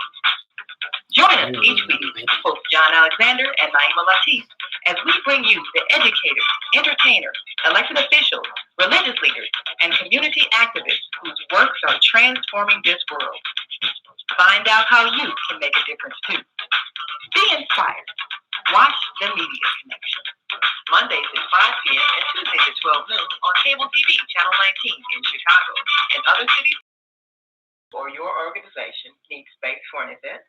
Join us each week, host John Alexander and Naima Latif, as we bring you the educators, entertainers, elected officials, religious leaders, and community activists whose works are transforming this world. Find out how you can make a difference too. Be inspired. Watch The Media Connection. Mondays at 5 p.m. and Tuesdays at 12 noon on cable TV, Channel 19 in Chicago and other cities. Or your organization needs space for an event?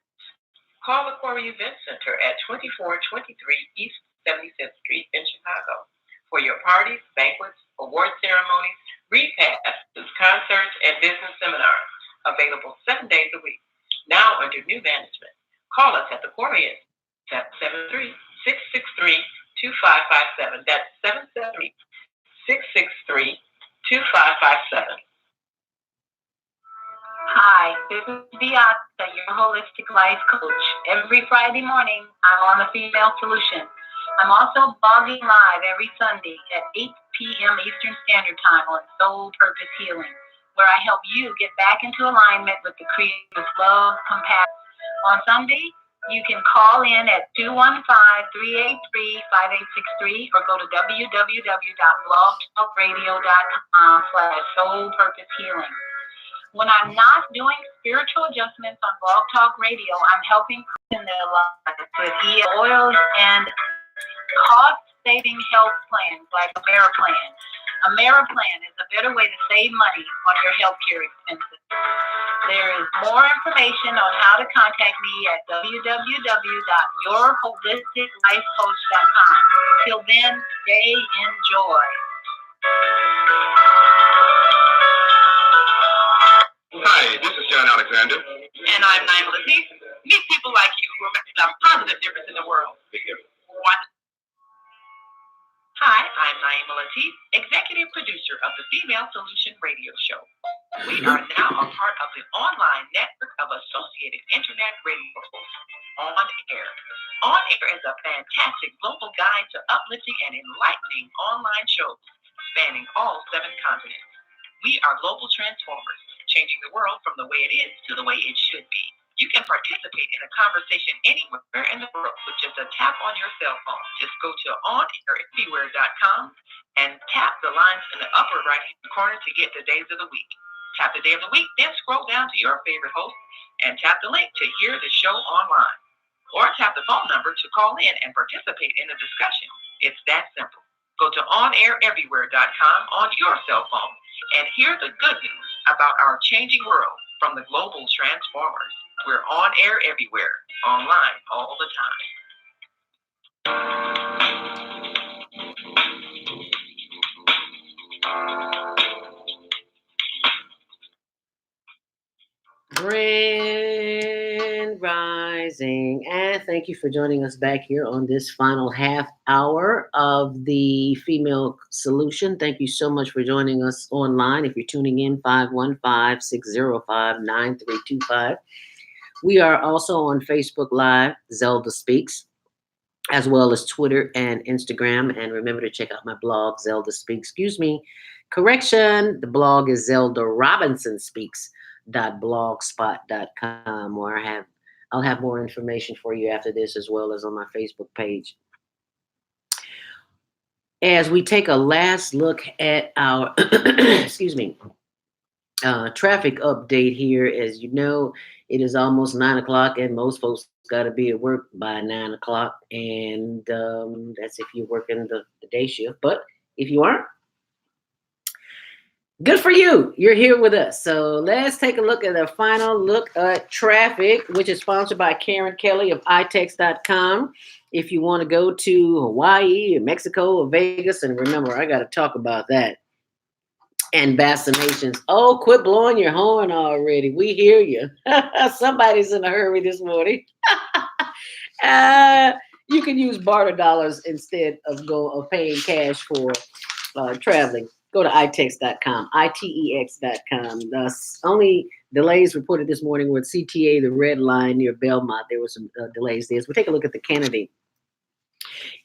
Call the Quarry Event Center at 2423 East 75th Street in Chicago for your parties, banquets, award ceremonies, repasts, concerts, and business seminars. Available 7 days a week. Now under new management. Call us at the Quarry at 73663-2557. That's 773-663-2557. Hi, this is Beata, your holistic life coach. Every Friday morning, I'm on the Female Solution. I'm also blogging live every Sunday at 8 p.m. Eastern Standard Time on Soul Purpose Healing, where I help you get back into alignment with the Creator's love, compassion. On Sunday, you can call in at 215-383-5863 or go to www.blogtalkradio.com/Soul Purpose Healing. When I'm not doing spiritual adjustments on Blog Talk Radio, I'm helping in their lives with oils and cost-saving health plans like AmeriPlan. AmeriPlan is a better way to save money on your healthcare expenses. There is more information on how to contact me at www.yourholisticlifecoach.com. Till then, stay in joy. Hi, this is John Alexander. And I'm Naima Latif. Meet people like you who are making a positive difference in the world. Hi, I'm Naima Latif, executive producer of the Female Solution radio show. We are now a part of the online network of associated internet radio hosts, On Air. On Air is a fantastic global guide to uplifting and enlightening online shows spanning all 7 continents. We are global transformers, changing the world from the way it is to the way it should be. You can participate in a conversation anywhere in the world with just a tap on your cell phone. Just go to onaireverywhere.com and tap the lines in the upper right-hand corner to get the days of the week. Tap the day of the week, then scroll down to your favorite host and tap the link to hear the show online. Or tap the phone number to call in and participate in the discussion. It's that simple. Go to onaireverywhere.com on your cell phone and hear the good news about our changing world from the global transformers. We're on air everywhere, online all the time. Grand Rising, and thank you for joining us back here on this final half hour of the Female Solution. Thank you so much for joining us online. If you're tuning in, 515-605-9325. We are also on Facebook Live, Zelda Speaks, as well as Twitter and Instagram. And remember to check out my blog, Zelda Speaks. Correction, the blog is zeldarobinsonspeaks.blogspot.com, where I'll have more information for you after this, as well as on my Facebook page. As we take a last look at our Traffic update here. As you know, it is almost 9 o'clock, and most folks got to be at work by 9 o'clock. And that's if you're working the day shift. But if you aren't, good for you. You're here with us. So let's take a look at the final look at traffic, which is sponsored by Karen Kelly of itex.com. If you want to go to Hawaii or Mexico or Vegas, and remember, I got to talk about that. And vaccinations. Oh, quit blowing your horn already. We hear you. Somebody's in a hurry this morning. uh, you can use barter dollars instead of paying cash for traveling. Go to itex.com, itex.com. The only delays reported this morning were at CTA, the red line near Belmont. There were some delays there. So we'll take a look at the Kennedy.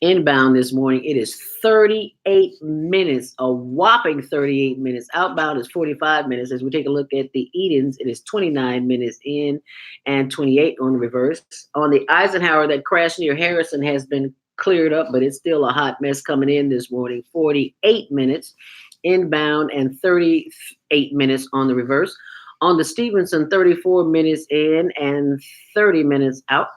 Inbound this morning, it is 38 minutes, a whopping 38 minutes. Outbound is 45 minutes. As we take a look at the Edens, it is 29 minutes in and 28 on the reverse. On the Eisenhower, that crash near Harrison has been cleared up, but it's still a hot mess coming in this morning. 48 minutes inbound and 38 minutes on the reverse. On the Stevenson, 34 minutes in and 30 minutes out.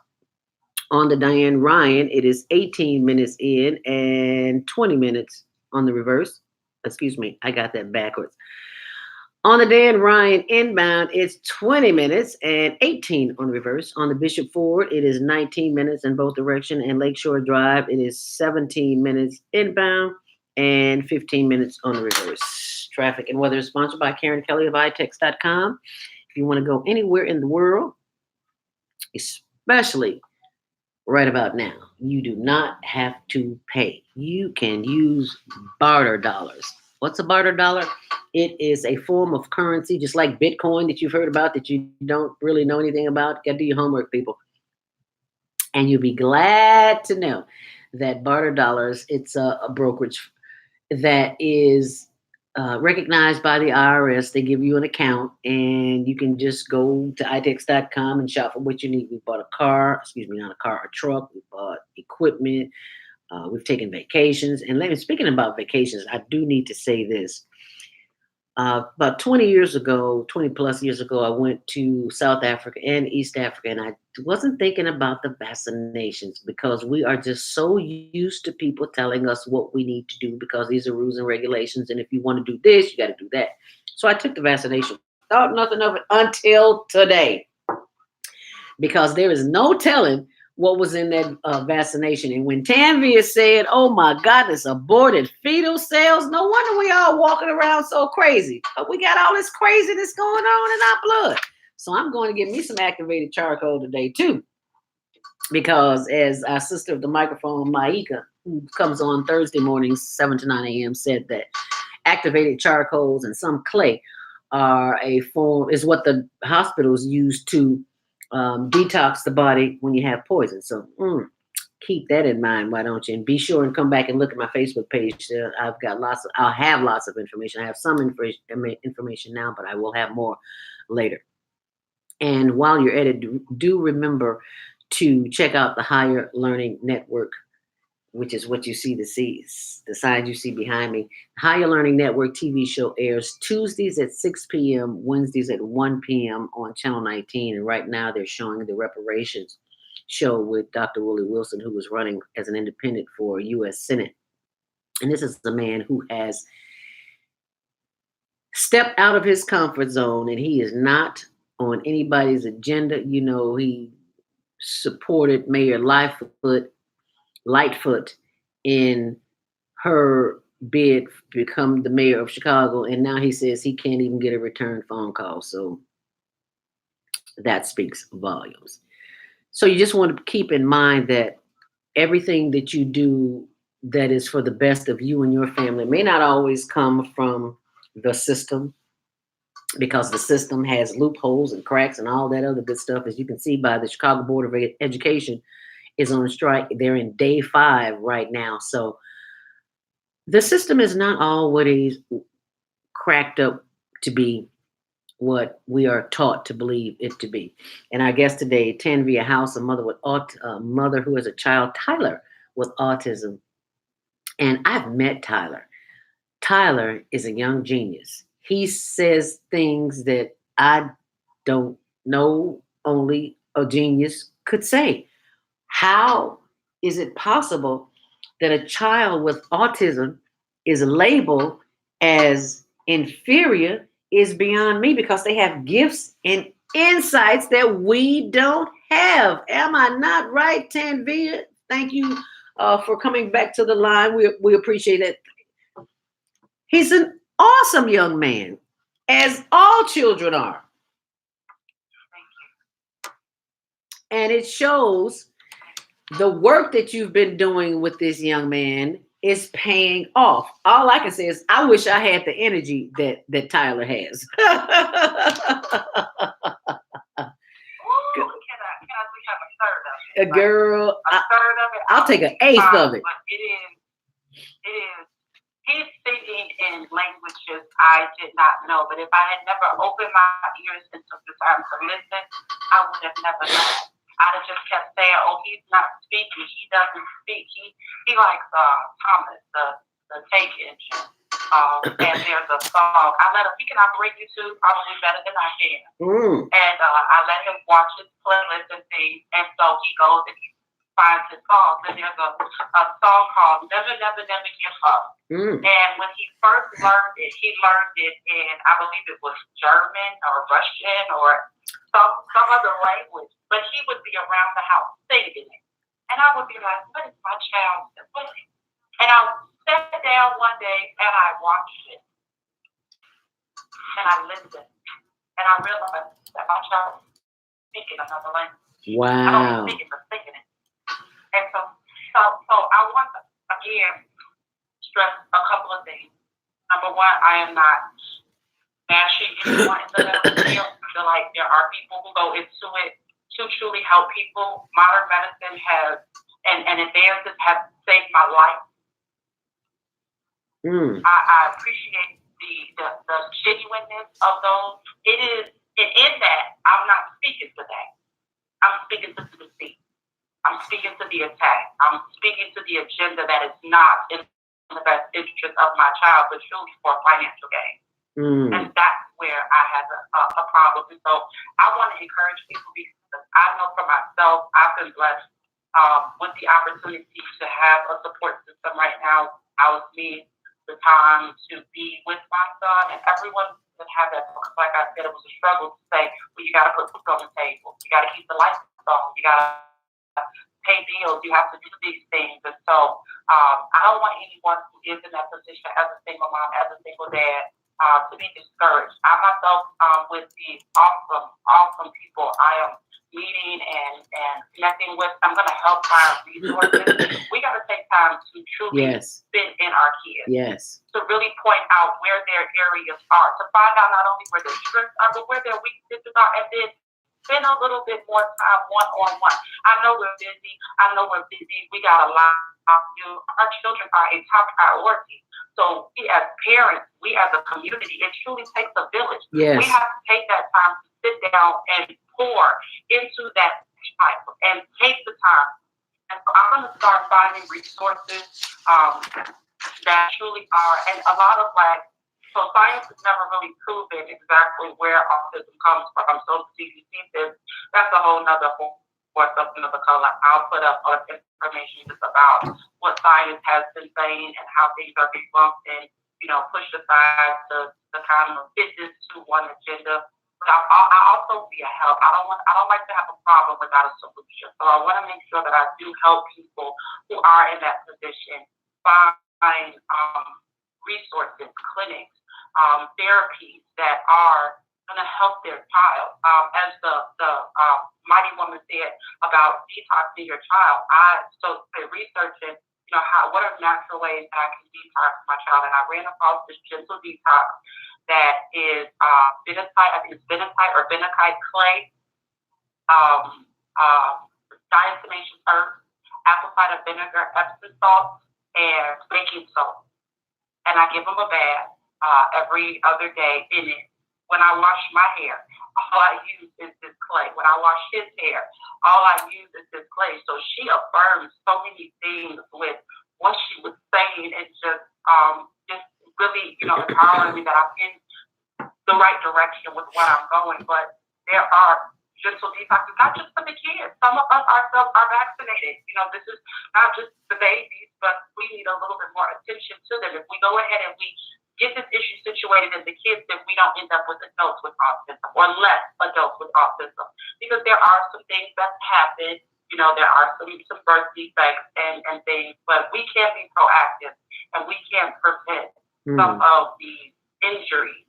On the Diane Ryan, it is 18 minutes in and 20 minutes on the reverse. Excuse me, I got that backwards. On the Dan Ryan inbound, it's 20 minutes and 18 on the reverse. On the Bishop Ford, it is 19 minutes in both direction. And Lakeshore Drive, it is 17 minutes inbound and 15 minutes on the reverse. Traffic and weather is sponsored by Karen Kelly of itex.com. If you want to go anywhere in the world, especially right about now, you do not have to pay. You can use barter dollars. What's a barter dollar? It is a form of currency, just like Bitcoin that you've heard about that you don't really know anything about. Got to do your homework, people. And you'll be glad to know that barter dollars, it's a brokerage that is recognized by the IRS. They give you an account and you can just go to itex.com and shop for what you need. We bought a car, not a car, a truck. We bought equipment. We've taken vacations. And speaking about vacations, I do need to say this. About 20 plus years ago, I went to South Africa and East Africa, and I wasn't thinking about the vaccinations because we are just so used to people telling us what we need to do because these are rules and regulations. And if you want to do this, you got to do that. So I took the vaccination. Thought nothing of it until today because there is no telling what was in that vaccination. And when Tanvia said, oh my goodness, aborted fetal cells, no wonder we all walking around so crazy. But we got all this craziness going on in our blood. So I'm going to get me some activated charcoal today too. Because as our sister of the microphone, Maika, who comes on Thursday mornings, 7 to 9 a.m., said that activated charcoals and some clay are is what the hospitals use to detox the body when you have poison. So keep that in mind, why don't you? And be sure and come back and look at my Facebook page. I'll have lots of information. I have some information now, but I will have more later. And while you're at it, do remember to check out the Higher Learning Network, which is what you see the signs you see behind me. Higher Learning Network TV show airs Tuesdays at 6 p.m., Wednesdays at 1 p.m. on Channel 19. And right now they're showing the reparations show with Dr. Willie Wilson, who was running as an independent for U.S. Senate. And this is the man who has stepped out of his comfort zone, and he is not on anybody's agenda. You know, he supported Mayor Lightfoot in her bid to become the mayor of Chicago, and now he says he can't even get a return phone call. So that speaks volumes. So you just want to keep in mind that everything that you do that is for the best of you and your family may not always come from the system, because the system has loopholes and cracks and all that other good stuff. As you can see by the Chicago Board of Education is on strike. They're in day 5 right now. So the system is not always cracked up to be what we are taught to believe it to be. And our guest today, Tanvia House, a mother who has a child, Tyler, with autism. And I've met Tyler. Tyler is a young genius. he says things that I don't know only a genius could say. How is it possible that a child with autism is labeled as inferior is beyond me because they have gifts and insights that we don't have. Am I not right, Tanvia? Thank you for coming back to the line. We appreciate it. He's an awesome young man, as all children are. And it shows the work that you've been doing with this young man is paying off. All I can say is I wish I had the energy that Tyler has. Ooh, can we have a third of it? Like, Girl, a third of it? I'll take an eighth of it. But it is. He's speaking in languages I did not know. But if I had never opened my ears and took the time to listen, I would have never known. I'd have just kept saying, "Oh, he's not speaking. He doesn't speak. He likes Thomas, the Take Engine." And there's a song. I let him. He can operate YouTube probably better than I can. And I let him watch his playlist and things. And so he goes and he finds his songs. And there's a song called "Never, Never, Never Give Up." And when he first learned it, he learned it in, I believe it was German or Russian or some other language. But he would be around the house singing it. And I would be like, "What is my child doing?" And I sat down one day and I watched it. And I listened. And I realized that my child was speaking another language. I don't speak it, but thinking it. And so I want to, again, stress a couple of things. Number one, I am not bashing anyone in the medical field. I feel like there are people who go into it to truly help people. Modern medicine has, and advances have saved my life. I appreciate the genuineness of those. It is, and in that, I'm not speaking to that. I'm speaking to the deceit. I'm speaking to the attack. I'm speaking to the agenda that is not in the best interest of my child, but truly for financial gain. And that's where I have a problem. And so I want to encourage people because I know for myself, I've been blessed with the opportunity to have a support system right now. I was me the time to be with my son, and everyone would have that. Like I said, it was a struggle to say, well, you got to put food on the table. You got to keep the lights on. You got to pay bills. You have to do these things. And so I don't want anyone who is in that position as a single mom, as a single dad, to be discouraged. I myself, with the awesome people I am meeting and connecting with, I'm going to help find resources. We got to take time to truly spend in our kids. To really point out where their areas are, to find out not only where their strengths are, but where their weaknesses are, and then spend a little bit more time one-on-one. I know we're busy. We got a lot to do. Our children are a top priority. So we as parents, we as a community, it truly takes a village. We have to take that time to sit down and pour into that child and take the time. And so I'm going to start finding resources that truly are, and a lot of so science has never really proven exactly where autism comes from. So the CDC says that's a whole nother for something of a color. I'll put up information just about what science has been saying and how things are debunked and, pushed aside to kind of fit this to one agenda. But I also be a help. I don't like to have a problem without a solution. So I want to make sure that I do help people who are in that position find resources, clinics, therapies that are going to help their child. As the mighty woman said about detoxing your child, I started researching, what are natural ways that I can detox my child, and I ran across this gentle detox that is bentonite, I think it's bentonite or bentonite clay, diatomaceous earth, apple cider vinegar, Epsom salt, and baking soda. And I give them a bath every other day in it. When I wash my hair, all I use is this clay. When I wash his hair, all I use is this clay. So she affirms so many things with what she was saying. It's just really, empowering me that I'm in the right direction with what I'm going. But there are gentle detoxes, not just for the kids. Some of us ourselves are vaccinated. This is not just the babies, but we need a little bit more attention to them. If we go ahead and we get this issue situated in the kids, then we don't end up with adults with autism or less adults with autism. Because there are some things that happen. There are some birth defects and things, but we can be proactive and we can prevent some of these injuries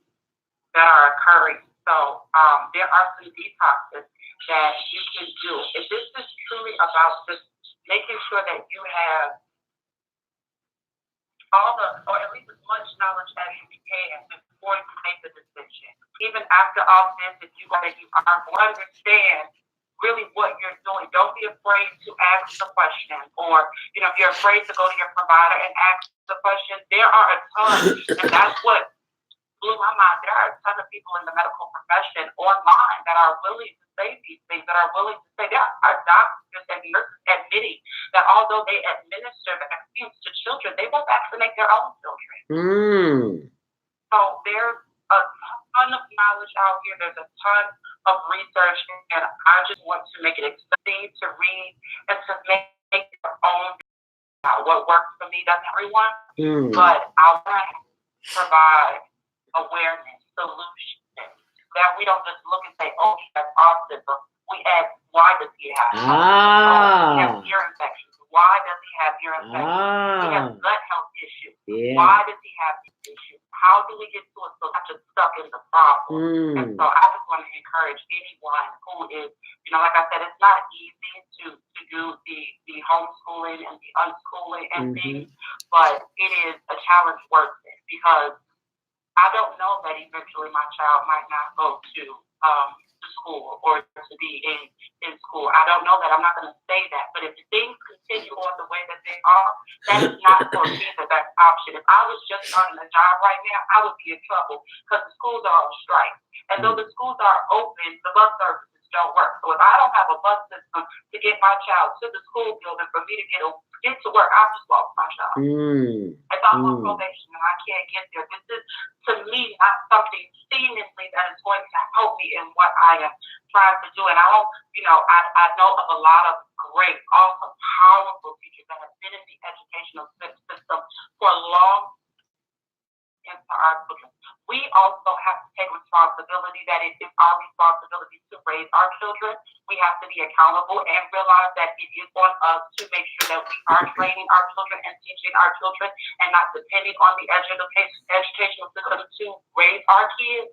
that are occurring. So there are some detoxes that you can do. If this is truly about just making sure that you have or at least as much knowledge as you can before you make the decision. Even after all this, if you are understand really what you're doing. Don't be afraid to ask the question, or if you're afraid to go to your provider and ask the question. There are a ton, and that's what blew my mind. There are a ton of people in the medical profession online that are willing to say these things, that are willing to say there are doctors and nurses admitting that although they administer vaccines to children, they will vaccinate their own children. So there's a ton of knowledge out here. There's a ton of research, and I just want to make it exciting to read and to make your own. What works for me doesn't everyone, but I want to provide awareness, solution, that we don't just look and say, oh, he has autism. We ask, why does he have autism? He has ear infections. Why does he have ear infections? He has gut health issues. Yeah. Why does he have these issues? How do we get to it so not just stuck in the problem? And so I just want to encourage anyone who is, like I said, it's not easy to do the homeschooling and the unschooling and things, but it is a challenge worth it, because I don't know that eventually my child might not go to school or to be in school. I don't know that. I'm not going to say that. But if things continue on the way that they are, that is not for me the best option. If I was just starting a job right now, I would be in trouble, because the schools are on strike. And though the schools are open, the bus services don't work. So if I don't have a bus system to get my child to the school building for me to get to work, I'll just walk my child. If I'm on probation and I can't get there, this is, to me, not something seemingly that is going to help me in what I am trying to do. And I don't, I know of a lot of great, awesome, powerful teachers that have been in the educational system for a long into our children. We also have to take responsibility that it is our responsibility to raise our children. We have to be accountable and realize that it is on us to make sure that we are training our children and teaching our children, and not depending on the educational system to raise our kids.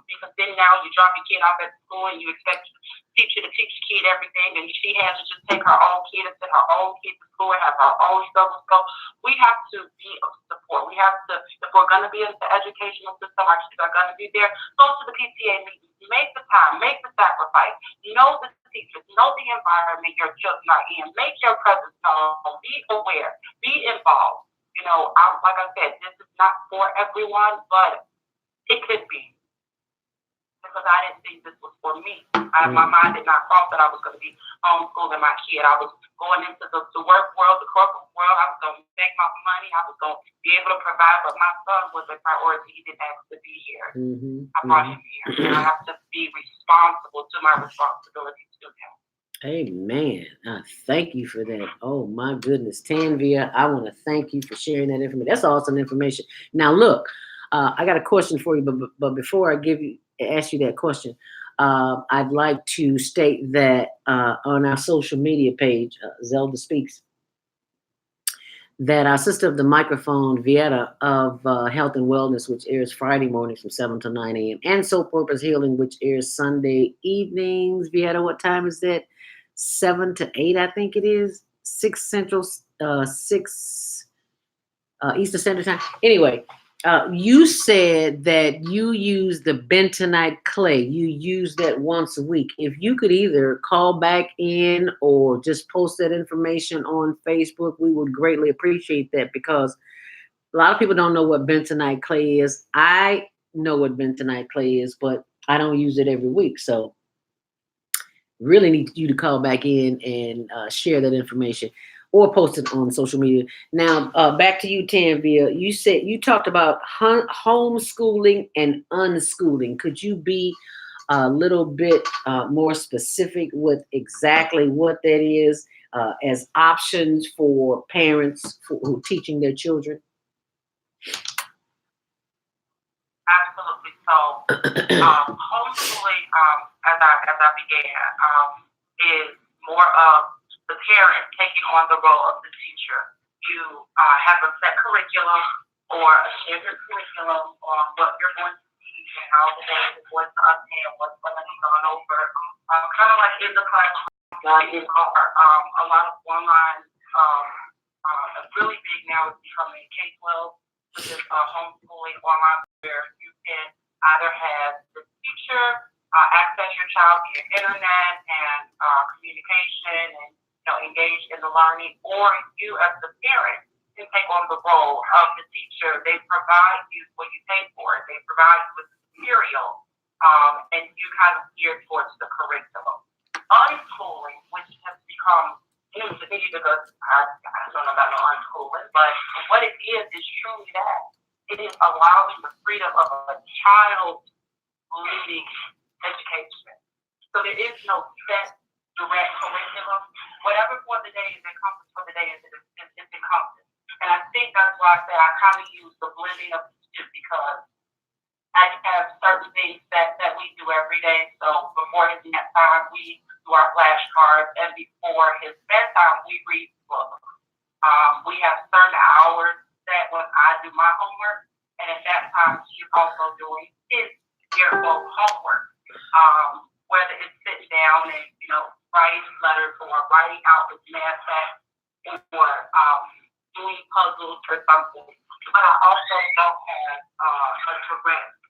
Because then now you drop your kid off at school and you expect the teacher to teach the kid everything, and she has to just take her own kid and send her own kid to school and have her own struggles. So we have to be of support. We have to, if we're going to be in the educational system, our kids are going to be there, go to the PTA meetings, make the time, make the sacrifice, know the teachers, know the environment your children are in, make your presence known, be aware, be involved. Like I said, this is not for everyone, but it could be. Because I didn't think this was for me. My mind did not cross that I was going to be homeschooling my kid. I was going into the work world, the corporate world. I was going to make my money. I was going to be able to provide, but my son was a priority. He didn't ask to be here. I brought him here. And I have to be responsible to my responsibility to him. Amen. Thank you for that. Oh, my goodness. Tanvia, I want to thank you for sharing that information. That's awesome information. Now, look, I got a question for you, but before I ask you that question, I'd like to state that on our social media page, Zelda Speaks, that our sister of the microphone, Vieta of Health and Wellness, which airs Friday mornings from 7 to 9 a.m., and Soul Purpose Healing, which airs Sunday evenings. Vieta, what time is that? 7 to 8, I think it is. 6 Central, 6 Eastern Standard Time. Anyway, you said that you use the bentonite clay. You use that once a week. If you could either call back in or just post that information on Facebook, we would greatly appreciate that, because a lot of people don't know what bentonite clay is. I know what bentonite clay is, but I don't use it every week. So really need you to call back in and share that information. or post it on social media. Now, back to you, Tanvia. You said you talked about homeschooling and unschooling. Could you be a little bit more specific with exactly what that is as options for parents who are teaching their children? Absolutely. So, homeschooling, as I began, is more of the parent taking on the role of the teacher. You have a set curriculum or a standard curriculum on what you're going to teach and how the day is going to unpaid, what's going to be gone over. Kind of like in the classroom, a lot of online, really big now is becoming K-12, which is homeschooling online, where you can either have the teacher access your child via internet and communication and engage in the learning, or you as the parent can take on the role of the teacher. They provide you what you pay for it. They provide you with material, and you kind of gear towards the curriculum. Unschooling, which has become new to me because I don't know about no unschooling, but what it is truly that. It is allowing the freedom of a child leading education. So there is no set direct curriculum. Whatever for the day is encompassed for the day is encompassed. And I think that's why I say I kind of use the blending of the two, because I have certain things that we do every day. So before his nap time, we do our flashcards, and before his bedtime, we read books. We have certain hours that when I do my homework, and at that time he is also doing his yearbook homework. Whether it's sitting down and writing letters or writing out his math facts or doing puzzles or something. But I also don't have a direct.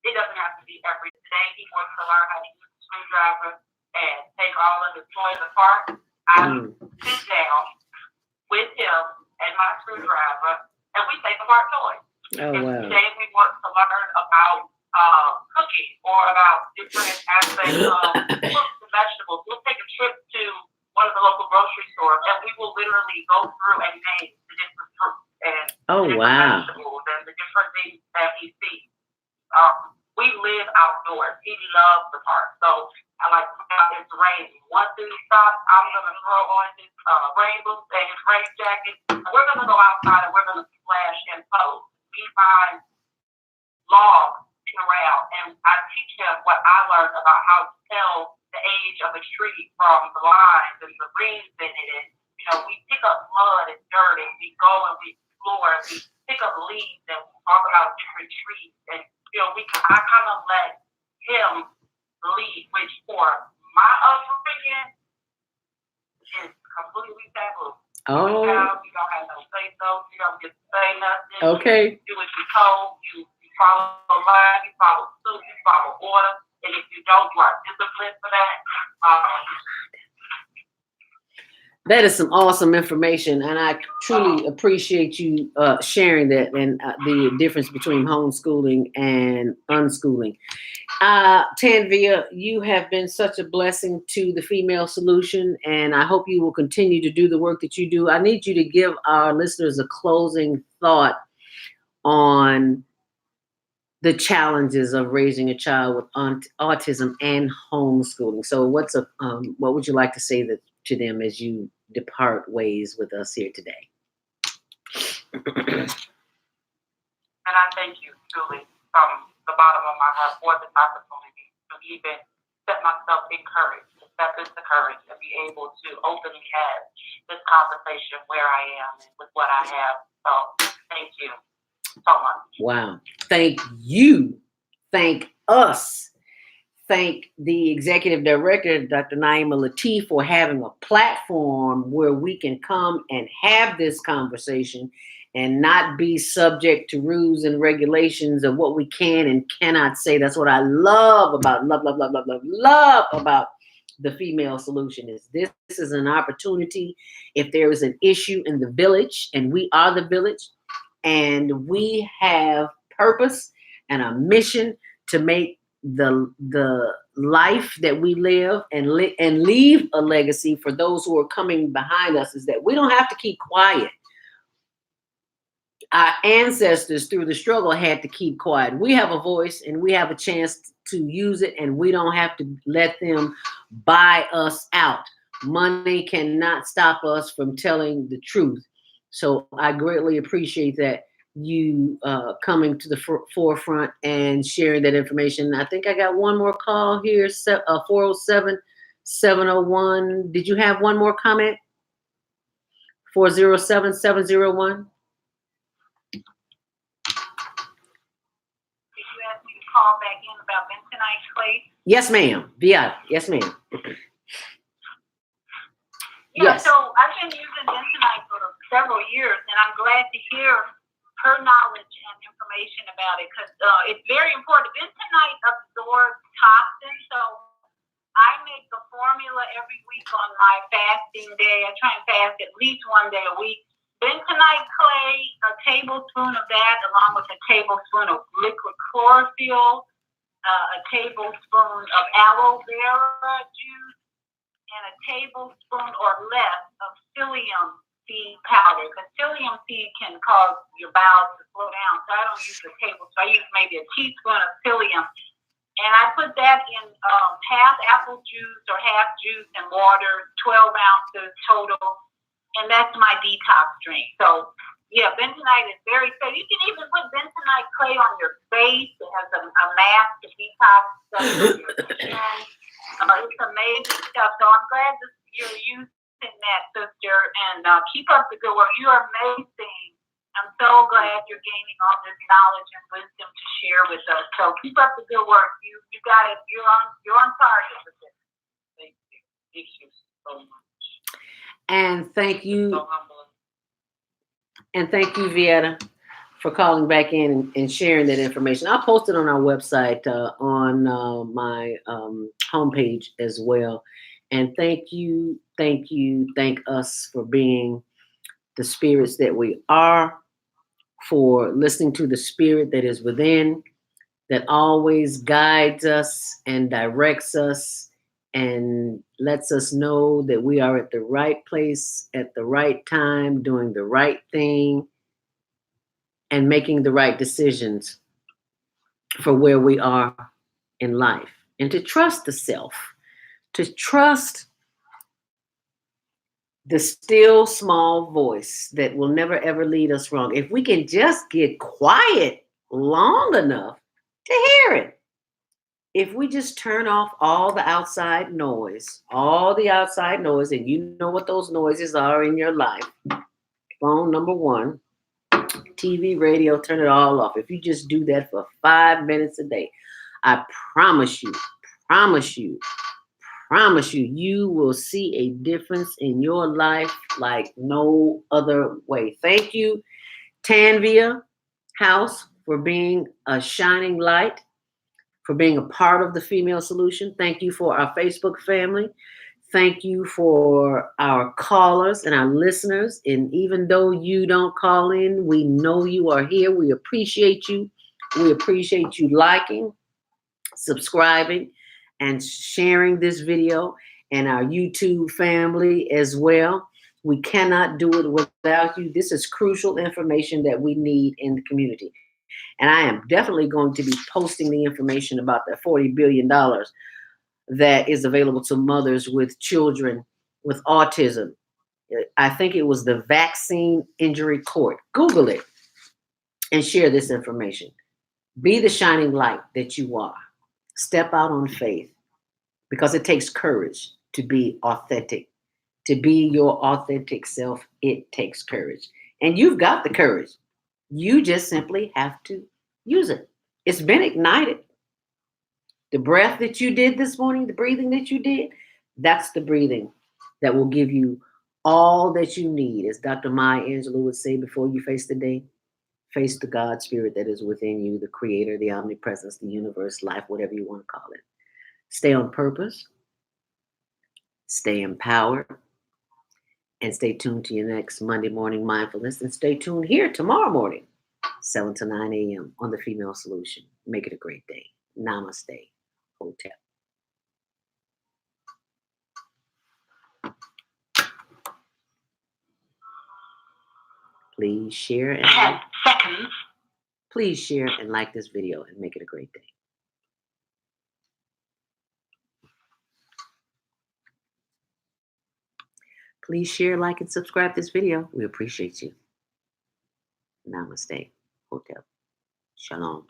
It doesn't have to be every day. He wants to learn how to use a screwdriver and take all of his toys apart. I sit down with him and my screwdriver, and we take apart toys. Oh, wow. Today we want to learn about cooking or about different aspects of fruits and vegetables. We'll take a trip to one of the local grocery stores, and we will literally go through and name the different fruits and vegetables and the different things that he sees. We live outdoors. He loves the park. So I like it's raining. Once it stops, I'm gonna throw on his rain boots and his rain jacket. We're gonna go outside and we're gonna splash and pose. We find logs around, and I teach him what I learned about how to tell the age of a tree from the lines and the rings in it. And we pick up mud and dirt, and we go and we explore, and we pick up leaves, and we talk about different trees. And I kind of let him lead, which for my upbringing is completely taboo. Oh. You don't have no say so. You don't get to say nothing. Okay. You do what you're told. You follow the line. You follow suit. You follow order. And if you don't, you are disciplined for that. That is some awesome information, and I truly appreciate you sharing that and the difference between homeschooling and unschooling. Tanvia, you have been such a blessing to the Female Solution, and I hope you will continue to do the work that you do. I need you to give our listeners a closing thought on the challenges of raising a child with autism and homeschooling. So what would you like to say to them as you depart ways with us here today? And I thank you, truly, from the bottom of my heart for this opportunity to even set myself in courage, to step into courage and be able to openly have this conversation where I am and with what I have. So thank you so much. Wow. Thank you. Thank us. Thank the executive director, Dr. Naima Latif, for having a platform where we can come and have this conversation and not be subject to rules and regulations of what we can and cannot say. That's what I love about love about the Female Solution. Is this is an opportunity. If there is an issue in the village, and we are the village, and we have purpose and a mission to make the life that we live and leave a legacy for those who are coming behind us is that we don't have to keep quiet. Our ancestors through the struggle had to keep quiet. We have a voice and we have a chance to use it, and we don't have to let them buy us out. Money cannot stop us from telling the truth. So I greatly appreciate that you coming to the forefront and sharing that information. I think I got one more call here, 407-701. Did you have one more comment? 407-701. Call back in about bentonite clay? Yes, ma'am. Via. Yes, ma'am. Yeah, yes. So I've been using bentonite for several years, and I'm glad to hear her knowledge and information about it, because it's very important. Bentonite absorbs toxins, so I make the formula every week on my fasting day. I try and fast at least one day a week. Bentonite clay, a tablespoon of that, along with a tablespoon of liquid chlorophyll, a tablespoon of aloe vera juice, and a tablespoon or less of psyllium seed powder. Because psyllium seed can cause your bowels to slow down. So I don't use a tablespoon. I use maybe a teaspoon of psyllium. And I put that in half apple juice or half juice and water, 12 ounces total. And that's my detox drink. So, yeah, bentonite is very safe. You can even put bentonite clay on your face. It has a mask to detox stuff on your skin. It's amazing stuff. So I'm glad that you're using that, sister. And keep up the good work. You are amazing. I'm so glad you're gaining all this knowledge and wisdom to share with us. So keep up the good work. You got it. You're on target with it. Thank you. Thank you so much. And thank you. So humble. And thank you, Vieta, for calling back in and sharing that information. I'll post it on our website on my homepage as well. And thank us for being the spirits that we are, for listening to the spirit that is within, that always guides us and directs us and lets us know that we are at the right place at the right time, doing the right thing and making the right decisions for where we are in life. And to trust the self, to trust the still small voice that will never ever lead us wrong. If we can just get quiet long enough to hear it. If we just turn off all the outside noise, and you know what those noises are in your life. Phone number one, TV, radio, turn it all off. If you just do that for 5 minutes a day, I promise you, you will see a difference in your life like no other way. Thank you, Tanvia House, for being a shining light, for being a part of the Female Solution. Thank you for our Facebook family. Thank you for our callers and our listeners. And even though you don't call in, we know you are here. We appreciate you. We appreciate you liking, subscribing, and sharing this video, and our YouTube family as well. We cannot do it without you. This is crucial information that we need in the community. And I am definitely going to be posting the information about that $40 billion that is available to mothers with children with autism. I think it was the Vaccine Injury Court. Google it and share this information. Be the shining light that you are. Step out on faith, because it takes courage to be authentic. To be your authentic self, it takes courage. And you've got the courage. You just simply have to use it. It's been ignited. The breath that you did this morning, the breathing that you did, that's the breathing that will give you all that you need. As Dr. Maya Angelou would say, before you face the day, face the God spirit that is within you, the creator, the omnipresence, the universe, life, whatever you want to call it. Stay on purpose, stay empowered, and stay tuned to your next Monday morning mindfulness. And stay tuned here tomorrow morning, 7 to 9 a.m. on The Female Solution. Make it a great day. Namaste. Hotel. Please share and 10 seconds. please share and like this video and make it a great day. Please share, like, and subscribe this video. We appreciate you. Namaste. Hotel. Shalom.